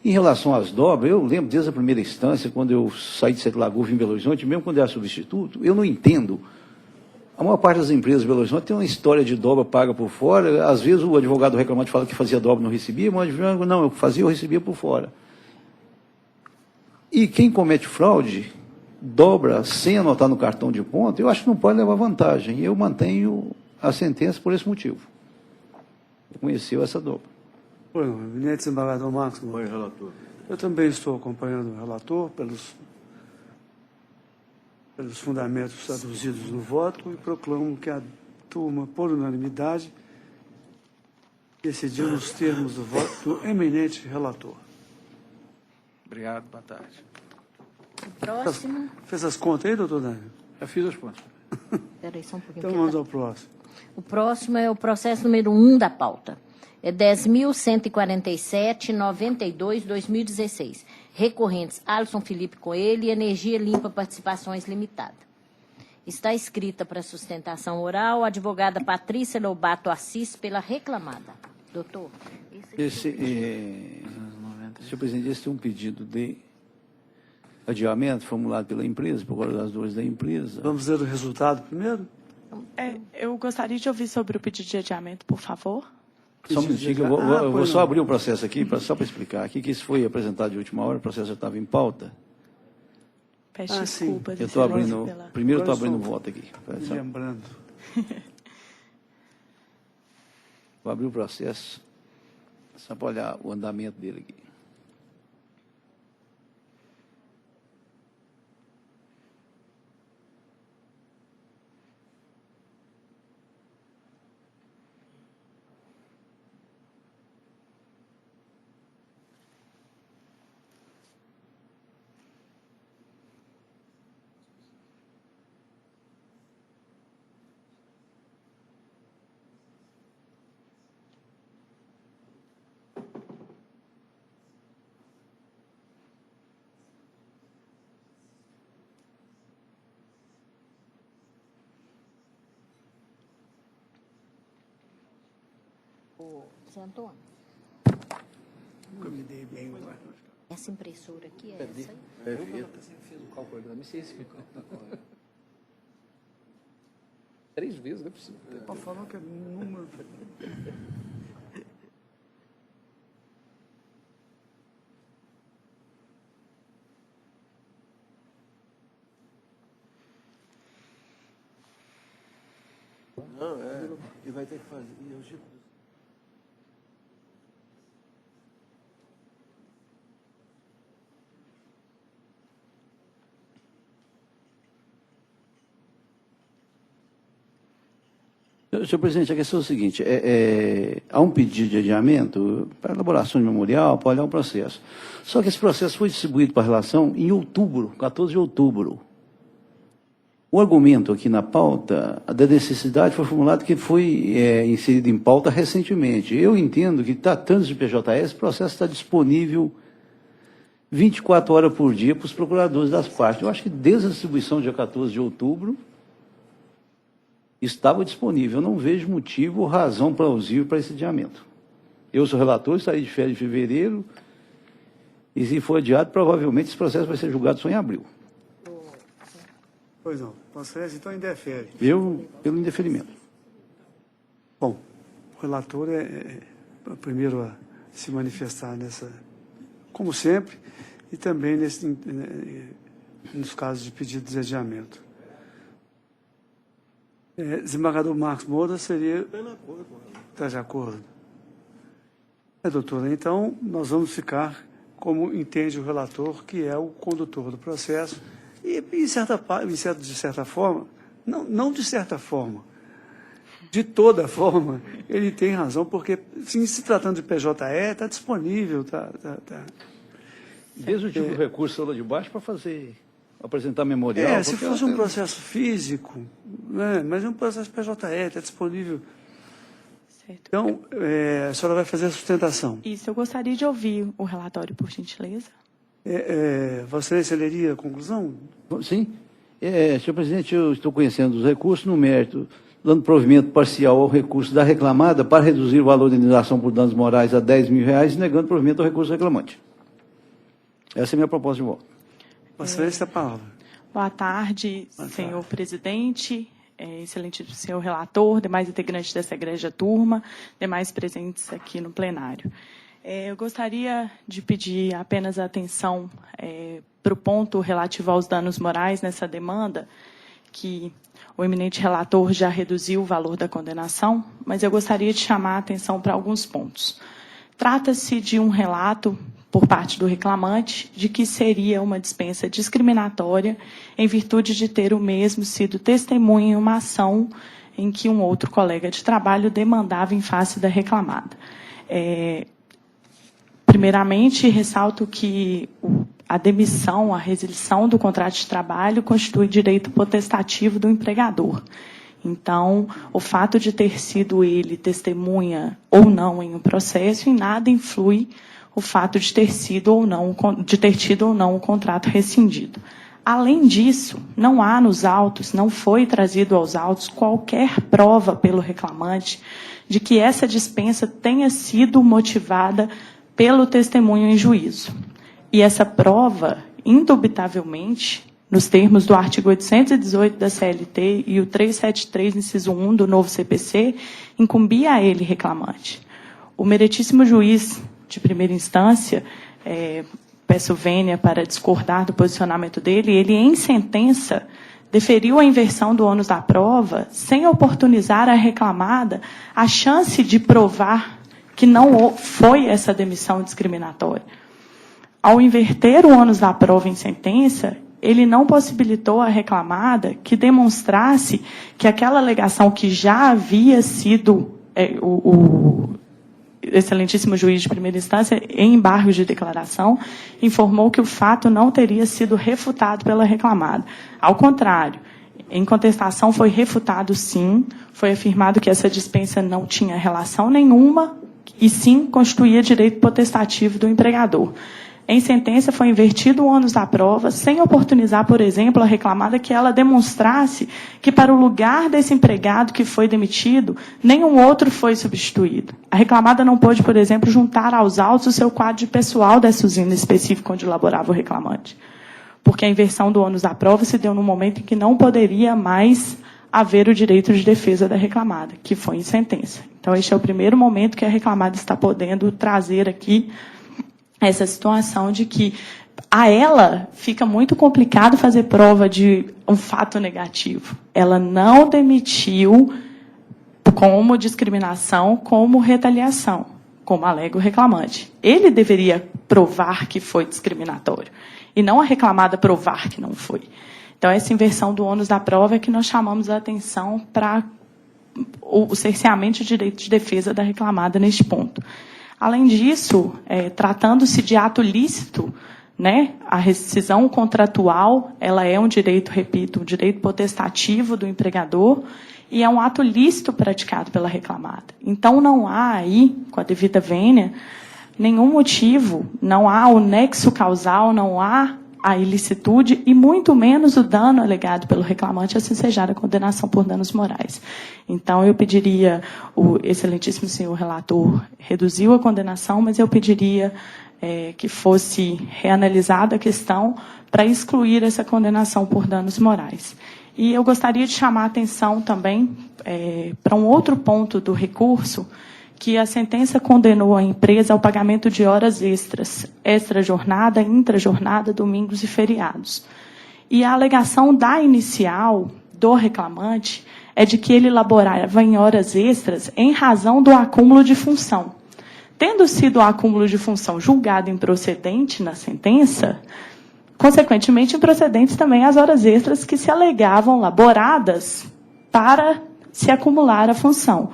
Em relação às dobras, eu lembro desde a primeira instância, quando eu saí de Sete Lagoas, vim em Belo Horizonte, mesmo quando era substituto, eu não entendo. A maior parte das empresas de Belo Horizonte tem uma história de dobra paga por fora. Às vezes o advogado reclamante fala que fazia dobra e não recebia, mas o advogado, não, eu fazia ou recebia por fora. E quem comete fraude, dobra sem anotar no cartão de ponto, eu acho que não pode levar vantagem. Eu mantenho a sentença por esse motivo. Reconheceu essa dobra. Pois não, eminente desembargador Marcos. Oi, relator. Eu também estou acompanhando o relator pelos fundamentos traduzidos no voto, e proclamo que a turma, por unanimidade, decidiu nos termos do voto do eminente relator. Obrigado, boa tarde. O próximo. Fez as contas aí, doutor Daniel? Já fiz as contas. Espera aí só um pouquinho. Então vamos ao próximo. O próximo é o processo número 1 da pauta. É 10.147,92/2016. Recorrentes Alisson Felipe Coelho e Energia Limpa Participações Limitada. Está escrita para sustentação oral a advogada Patrícia Lobato Assis pela reclamada. Doutor. Senhor presidente, esse é um pedido de adiamento formulado pela empresa, por causa das dores da empresa. Vamos ver o resultado primeiro? Eu gostaria de ouvir sobre o pedido de adiamento, por favor. Só um minutinho, eu vou só abrir o processo aqui, só para explicar aqui, que isso foi apresentado de última hora, o processo já estava em pauta. Peço desculpas. Eu estou abrindo, primeiro estou abrindo o voto aqui. Lembrando. Vou abrir o processo, só para olhar o andamento dele aqui. Zé Antônio, Nunca me dei bem agora. essa impressora aqui é essa aí? Eu fiz o cálculo para mim, sei se 3 vezes, não é possível. Pode falar que é número. Não, e vai ter que fazer. E eu digo, senhor presidente, a questão é o seguinte, há um pedido de adiamento para elaboração de memorial, para olhar o processo. Só que esse processo foi distribuído para a relação em outubro, 14 de outubro. O argumento aqui na pauta da necessidade foi formulado que foi inserido em pauta recentemente. Eu entendo que, tratando de PJS, o processo está disponível 24 horas por dia para os procuradores das partes. Eu acho que desde a distribuição, dia 14 de outubro, estava disponível. Eu não vejo motivo ou razão plausível para esse adiamento. Eu sou relator, estarei de férias em fevereiro, e se for adiado, provavelmente esse processo vai ser julgado só em abril. Pois não. Vossa Excelência, então, indefere. Eu, pelo indeferimento. Bom, o relator é o primeiro a se manifestar nessa, como sempre, e também nos casos de pedido de adiamento. Desembargador Marcos Moura seria... Está de acordo. Doutora, então, nós vamos ficar como entende o relator, que é o condutor do processo, e de certa forma, não de certa forma, de toda forma, ele tem razão, porque, sim, se tratando de PJE, está disponível, Desde o tipo de recurso lá de baixo para apresentar memorial. Se fosse um processo físico, né, mas é um processo PJE, está disponível. Certo. Então, a senhora vai fazer a sustentação. Isso, eu gostaria de ouvir o relatório, por gentileza. Vossa Excelência leria a conclusão? Sim. Senhor presidente, eu estou conhecendo os recursos no mérito, dando provimento parcial ao recurso da reclamada para reduzir o valor da indenização por danos morais a R$10 mil e negando provimento ao recurso reclamante. Essa é a minha proposta de voto. Vossa Excelência, a palavra. Boa tarde, senhor presidente, excelente senhor relator, demais integrantes dessa egrégia turma, demais presentes aqui no plenário. Eu gostaria de pedir apenas atenção para o ponto relativo aos danos morais nessa demanda, que o eminente relator já reduziu o valor da condenação, mas eu gostaria de chamar a atenção para alguns pontos. Trata-se de um relato por parte do reclamante de que seria uma dispensa discriminatória em virtude de ter o mesmo sido testemunha em uma ação em que um outro colega de trabalho demandava em face da reclamada. Primeiramente, ressalto que a demissão, a resilição do contrato de trabalho constitui direito potestativo do empregador. Então, o fato de ter sido ele testemunha ou não em um processo, em nada influi o fato de ter tido ou não o contrato rescindido. Além disso, não há nos autos, não foi trazido aos autos qualquer prova pelo reclamante de que essa dispensa tenha sido motivada pelo testemunho em juízo. E essa prova, indubitavelmente, nos termos do artigo 818 da CLT e o 373, inciso 1 do novo CPC, incumbia a ele, reclamante. O meritíssimo juiz de primeira instância, peço vênia para discordar do posicionamento dele, ele, em sentença, deferiu a inversão do ônus da prova sem oportunizar à reclamada a chance de provar que não foi essa demissão discriminatória. Ao inverter o ônus da prova em sentença, ele não possibilitou à reclamada que demonstrasse que aquela alegação que já havia sido o excelentíssimo juiz de primeira instância, em embargo de declaração, informou que o fato não teria sido refutado pela reclamada. Ao contrário, em contestação foi refutado sim, foi afirmado que essa dispensa não tinha relação nenhuma e sim constituía direito potestativo do empregador. em sentença foi invertido o ônus da prova, sem oportunizar, por exemplo, a reclamada que ela demonstrasse que para o lugar desse empregado que foi demitido, nenhum outro foi substituído. A reclamada não pôde, por exemplo, juntar aos autos o seu quadro de pessoal dessa usina específica onde laborava o reclamante. Porque a inversão do ônus da prova se deu no momento em que não poderia mais haver o direito de defesa da reclamada, que foi em sentença. Então, este é o primeiro momento que a reclamada está podendo trazer aqui essa situação de que a ela fica muito complicado fazer prova de um fato negativo. Ela não demitiu como discriminação, como retaliação, como alega o reclamante. Ele deveria provar que foi discriminatório, e não a reclamada provar que não foi. Então, essa inversão do ônus da prova é que nós chamamos a atenção para o cerceamento de direito de defesa da reclamada neste ponto. Além disso, tratando-se de ato lícito, né, a rescisão contratual, ela é um direito, repito, um direito potestativo do empregador, e é um ato lícito praticado pela reclamada. Então, não há aí, com a devida vênia, nenhum motivo, não há o nexo causal, não há a ilicitude e muito menos o dano alegado pelo reclamante a se ensejar a condenação por danos morais. Então, eu pediria, o excelentíssimo senhor relator reduziu a condenação, mas eu pediria que fosse reanalisada a questão para excluir essa condenação por danos morais. E eu gostaria de chamar a atenção também para um outro ponto do recurso, que a sentença condenou a empresa ao pagamento de horas extras, extra-jornada, intra-jornada, domingos e feriados. E a alegação da inicial do reclamante é de que ele laborava em horas extras em razão do acúmulo de função. Tendo sido o acúmulo de função julgado improcedente na sentença, consequentemente, improcedentes também as horas extras que se alegavam laboradas para se acumular a função.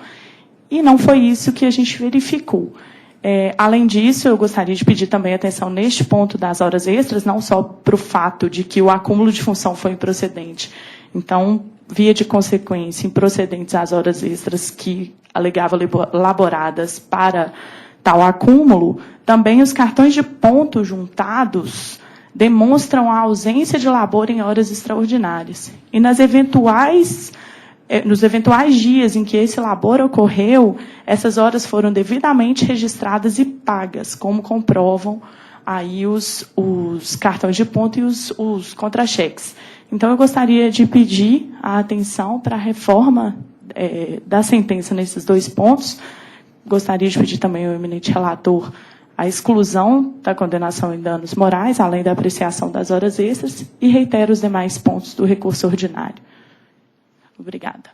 E não foi isso que a gente verificou. Além disso, eu gostaria de pedir também atenção neste ponto das horas extras, não só para o fato de que o acúmulo de função foi improcedente. Então, via de consequência, improcedentes as horas extras que alegavam laboradas para tal acúmulo, também os cartões de ponto juntados demonstram a ausência de labor em horas extraordinárias. E nos eventuais dias em que esse labor ocorreu, essas horas foram devidamente registradas e pagas, como comprovam aí os cartões de ponto e os contra-cheques. Então, eu gostaria de pedir a atenção para a reforma da sentença nesses dois pontos. Gostaria de pedir também ao eminente relator a exclusão da condenação em danos morais, além da apreciação das horas extras, e reitero os demais pontos do recurso ordinário. Obrigada.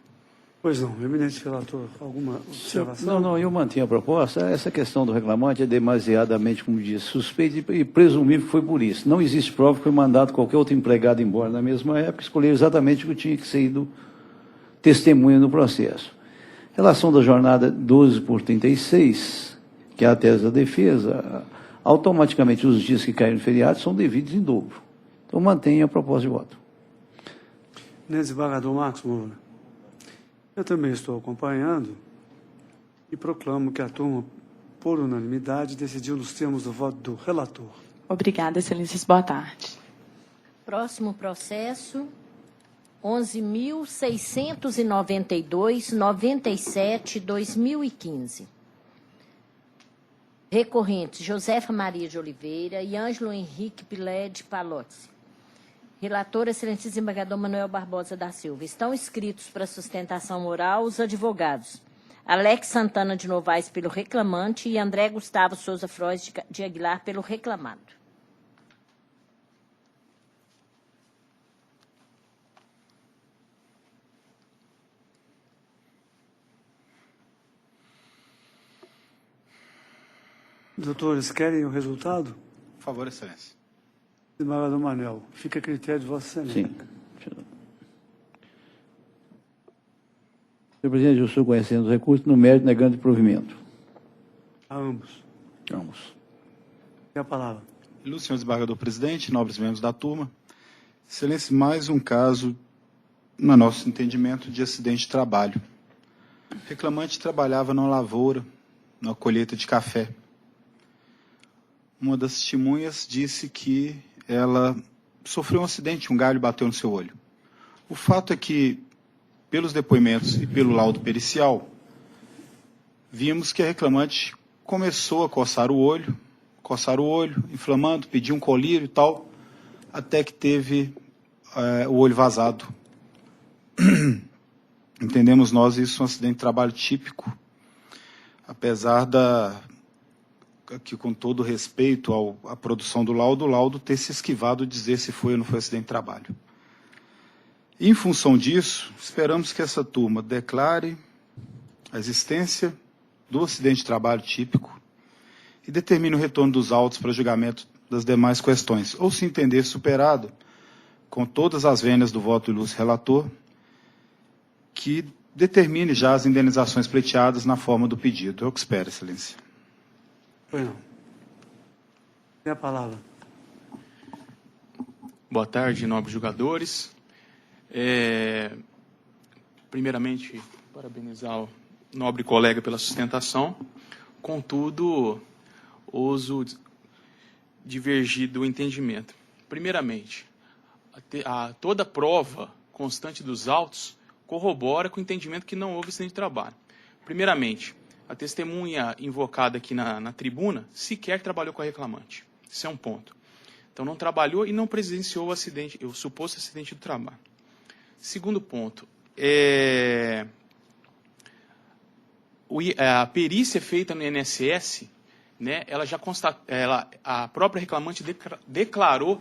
Pois não, eminente relator, alguma observação? Não, eu mantenho a proposta. Essa questão do reclamante é demasiadamente, como disse, suspeita e presumível que foi por isso. Não existe prova que foi mandado qualquer outro empregado embora na mesma época, escolher exatamente o que tinha que ser ido testemunha no processo. Relação da jornada 12/36, que é a tese da defesa, automaticamente os dias que caem no feriado são devidos em dobro. Então, mantenha a proposta de voto. Desembargador Marcos Moura, eu também estou acompanhando e proclamo que a turma, por unanimidade, decidiu nos termos do voto do relator. Obrigada, excelências. Boa tarde. Próximo processo, 11.692/97/2015. Recorrentes Josefa Maria de Oliveira e Ângelo Henrique Pilé de Palozzi. Relator, excelentíssimo desembargador Manuel Barbosa da Silva. Estão inscritos para sustentação oral os advogados Alex Santana de Novaes pelo reclamante e André Gustavo Souza Frois de Aguilar pelo reclamado. Doutores, querem o resultado? Por favor, excelência. Desembargador Manuel, fica a critério de Vossa Excelência. Sim. Senhor presidente, eu estou conhecendo os recursos no mérito negando o provimento. A ambos. Ambos. Tem a palavra. Ilustre senhor desembargador presidente, nobres membros da turma. Excelência, mais um caso, no nosso entendimento, de acidente de trabalho. O reclamante trabalhava numa lavoura, numa colheita de café. uma das testemunhas disse que ela sofreu um acidente, um galho bateu no seu olho. O fato é que, pelos depoimentos e pelo laudo pericial, vimos que a reclamante começou a coçar o olho, inflamando, pediu um colírio e tal, até que teve o olho vazado. Entendemos nós isso um acidente de trabalho típico, apesar que, com todo respeito à produção do laudo ter se esquivado de dizer se foi ou não foi acidente de trabalho. Em função disso, esperamos que essa turma declare a existência do acidente de trabalho típico e determine o retorno dos autos para julgamento das demais questões, ou se entender superado, com todas as vênias do voto do ilustre relator, que determine já as indenizações pleiteadas na forma do pedido. É o que espero, Excelência. Pois não. Tem a palavra. Boa tarde, nobres julgadores. Primeiramente, parabenizar o nobre colega pela sustentação. Contudo, ouso divergir do entendimento. Primeiramente, toda prova constante dos autos corrobora com o entendimento que não houve acidente de trabalho. Primeiramente, a testemunha invocada aqui na tribuna sequer trabalhou com a reclamante. Isso é um ponto. Então, não trabalhou e não presenciou o suposto acidente do trabalho. Segundo ponto, a perícia feita no INSS, né, ela já a própria reclamante declarou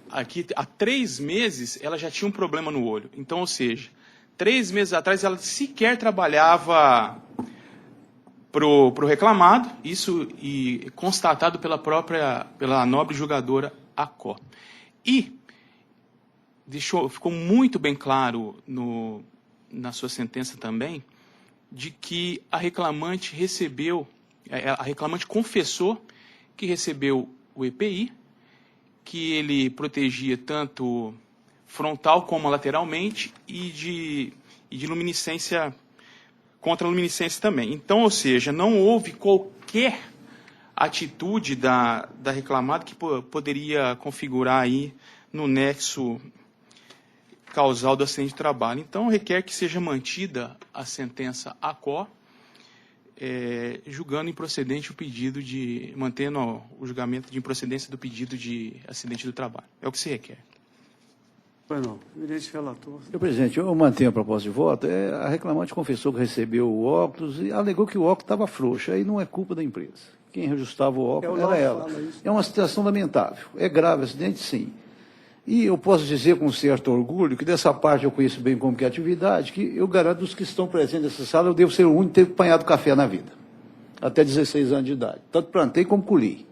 aqui, há 3 meses, ela já tinha um problema no olho. Então, ou seja, 3 meses atrás, ela sequer trabalhava pro reclamado, isso e constatado pela nobre julgadora Acó. E ficou muito bem claro na sua sentença também, de que a reclamante confessou que recebeu o EPI, que ele protegia tanto frontal como lateralmente e de luminescência, contra a luminescência também. Então, ou seja, não houve qualquer atitude da reclamada que poderia configurar aí no nexo causal do acidente de trabalho. Então, requer que seja mantida a sentença ACO, julgando improcedente o pedido mantendo o julgamento de improcedência do pedido de acidente do trabalho. É o que se requer. Pois não. Eminente relator. Senhor presidente, eu mantenho a proposta de voto. A reclamante confessou que recebeu o óculos e alegou que o óculos estava frouxo. Aí não é culpa da empresa. Quem reajustava o óculos era ela. É uma situação lamentável. É grave acidente, sim. E eu posso dizer com certo orgulho que dessa parte eu conheço bem como que é a atividade, que eu garanto dos que estão presentes nessa sala, eu devo ser o único que ter apanhado café na vida. Até 16 anos de idade. Tanto plantei como colhi.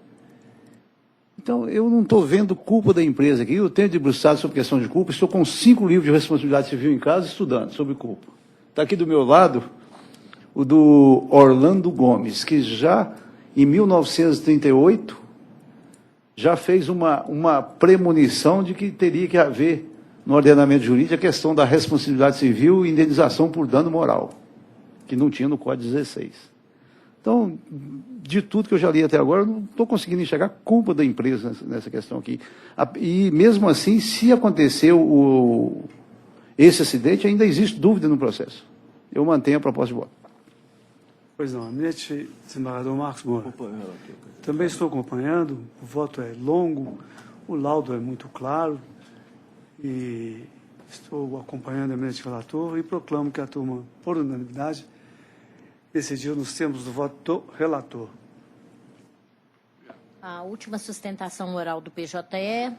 Então, eu não estou vendo culpa da empresa aqui. Eu tenho debruçado sobre questão de culpa. Estou com 5 livros de responsabilidade civil em casa estudando sobre culpa. Está aqui do meu lado o do Orlando Gomes, que já em 1938 já fez uma premonição de que teria que haver no ordenamento jurídico a questão da responsabilidade civil e indenização por dano moral, que não tinha no Código 16. Então, de tudo que eu já li até agora, eu não estou conseguindo enxergar culpa da empresa nessa questão aqui. E, mesmo assim, se aconteceu esse acidente, ainda existe dúvida no processo. Eu mantenho a proposta de voto. Pois não. Eminente desembargador Marcos Moura. Também estou acompanhando. O voto é longo, o laudo é muito claro. E estou acompanhando o eminente relator e proclamo que a turma, por unanimidade, decidiu nos termos do voto do relator. A última sustentação oral do PJE,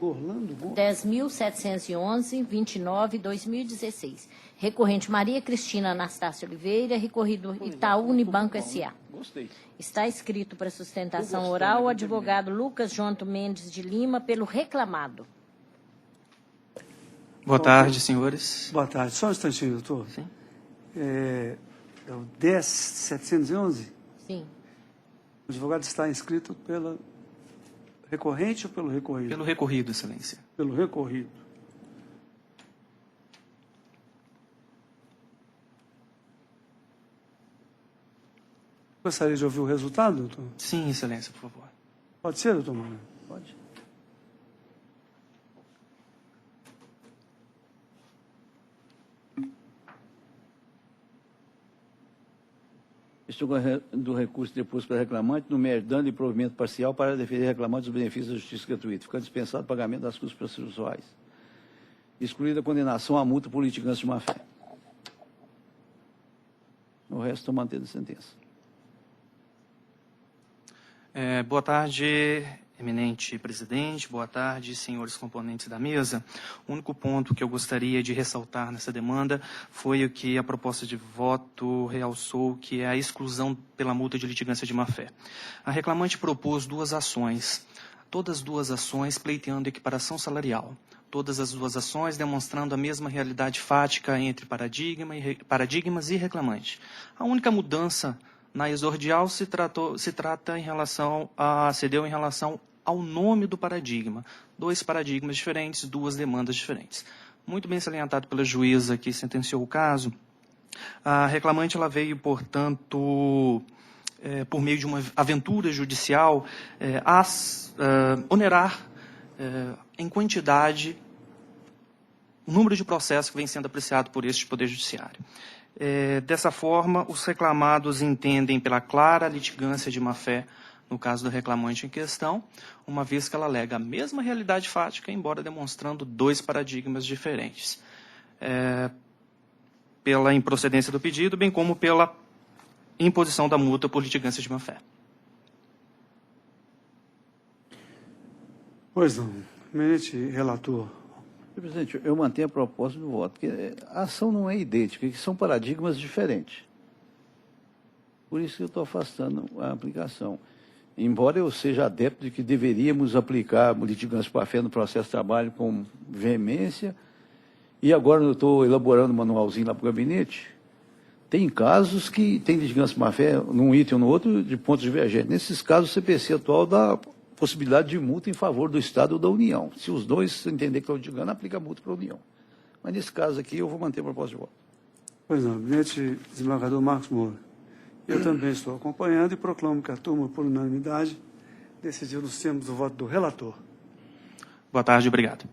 10.711-29/2016. Recorrente Maria Cristina Anastácio Oliveira, recorrido Itaú Unibanco S.A. Está escrito para sustentação oral o advogado Lucas Jonto Mendes de Lima, pelo reclamado. Boa tarde, senhores. Boa tarde. Só um instantinho, doutor. Sim. É o 10.711? Sim. O advogado está inscrito pela recorrente ou pelo recorrido? Pelo recorrido, excelência. Pelo recorrido. Gostaria de ouvir o resultado, doutor? Sim, excelência, por favor. Pode ser, doutor Mauro? Pode. Do recurso deposto para reclamante no mérito dano e provimento parcial para defender reclamante dos benefícios da justiça gratuita, ficando dispensado o pagamento das custas processuais. Excluída a condenação à multa por litigância de má-fé. O resto estou mantendo a sentença. Boa tarde, eminente presidente. Boa tarde, senhores componentes da mesa. O único ponto que eu gostaria de ressaltar nessa demanda foi o que a proposta de voto realçou, que é a exclusão pela multa de litigância de má-fé. A reclamante propôs duas ações, todas as duas ações pleiteando equiparação salarial. Todas as duas ações demonstrando a mesma realidade fática entre paradigmas e reclamante. A única mudança na exordial se trata em relação cedeu em relação ao nome do paradigma. Dois paradigmas diferentes, duas demandas diferentes. Muito bem salientado pela juíza que sentenciou o caso, a reclamante ela veio, portanto, por meio de uma aventura judicial, onerar em quantidade o número de processos que vem sendo apreciado por este Poder Judiciário. Dessa forma, os reclamados entendem pela clara litigância de má-fé, no caso do reclamante em questão, uma vez que ela alega a mesma realidade fática, embora demonstrando dois paradigmas diferentes. Pela improcedência do pedido, bem como pela imposição da multa por litigância de má-fé. Pois não. Eminente relator. Presidente, eu mantenho a proposta do voto, porque a ação não é idêntica, que são paradigmas diferentes. Por isso que eu estou afastando a aplicação. Embora eu seja adepto de que deveríamos aplicar litigância de má-fé no processo de trabalho com veemência, e agora eu estou elaborando um manualzinho lá para o gabinete, tem casos que tem litigância de má-fé num item ou no outro de pontos divergentes. Nesses casos, o CPC atual dá possibilidade de multa em favor do Estado ou da União. Se os dois entenderem que estão litigando, aplica a multa para a União. Mas nesse caso aqui, eu vou manter a proposta de voto. Pois não, eminente desembargador Marcos Moura. Eu também estou acompanhando e proclamo que a turma, por unanimidade, decidiu nos termos do voto do relator. Boa tarde, obrigado.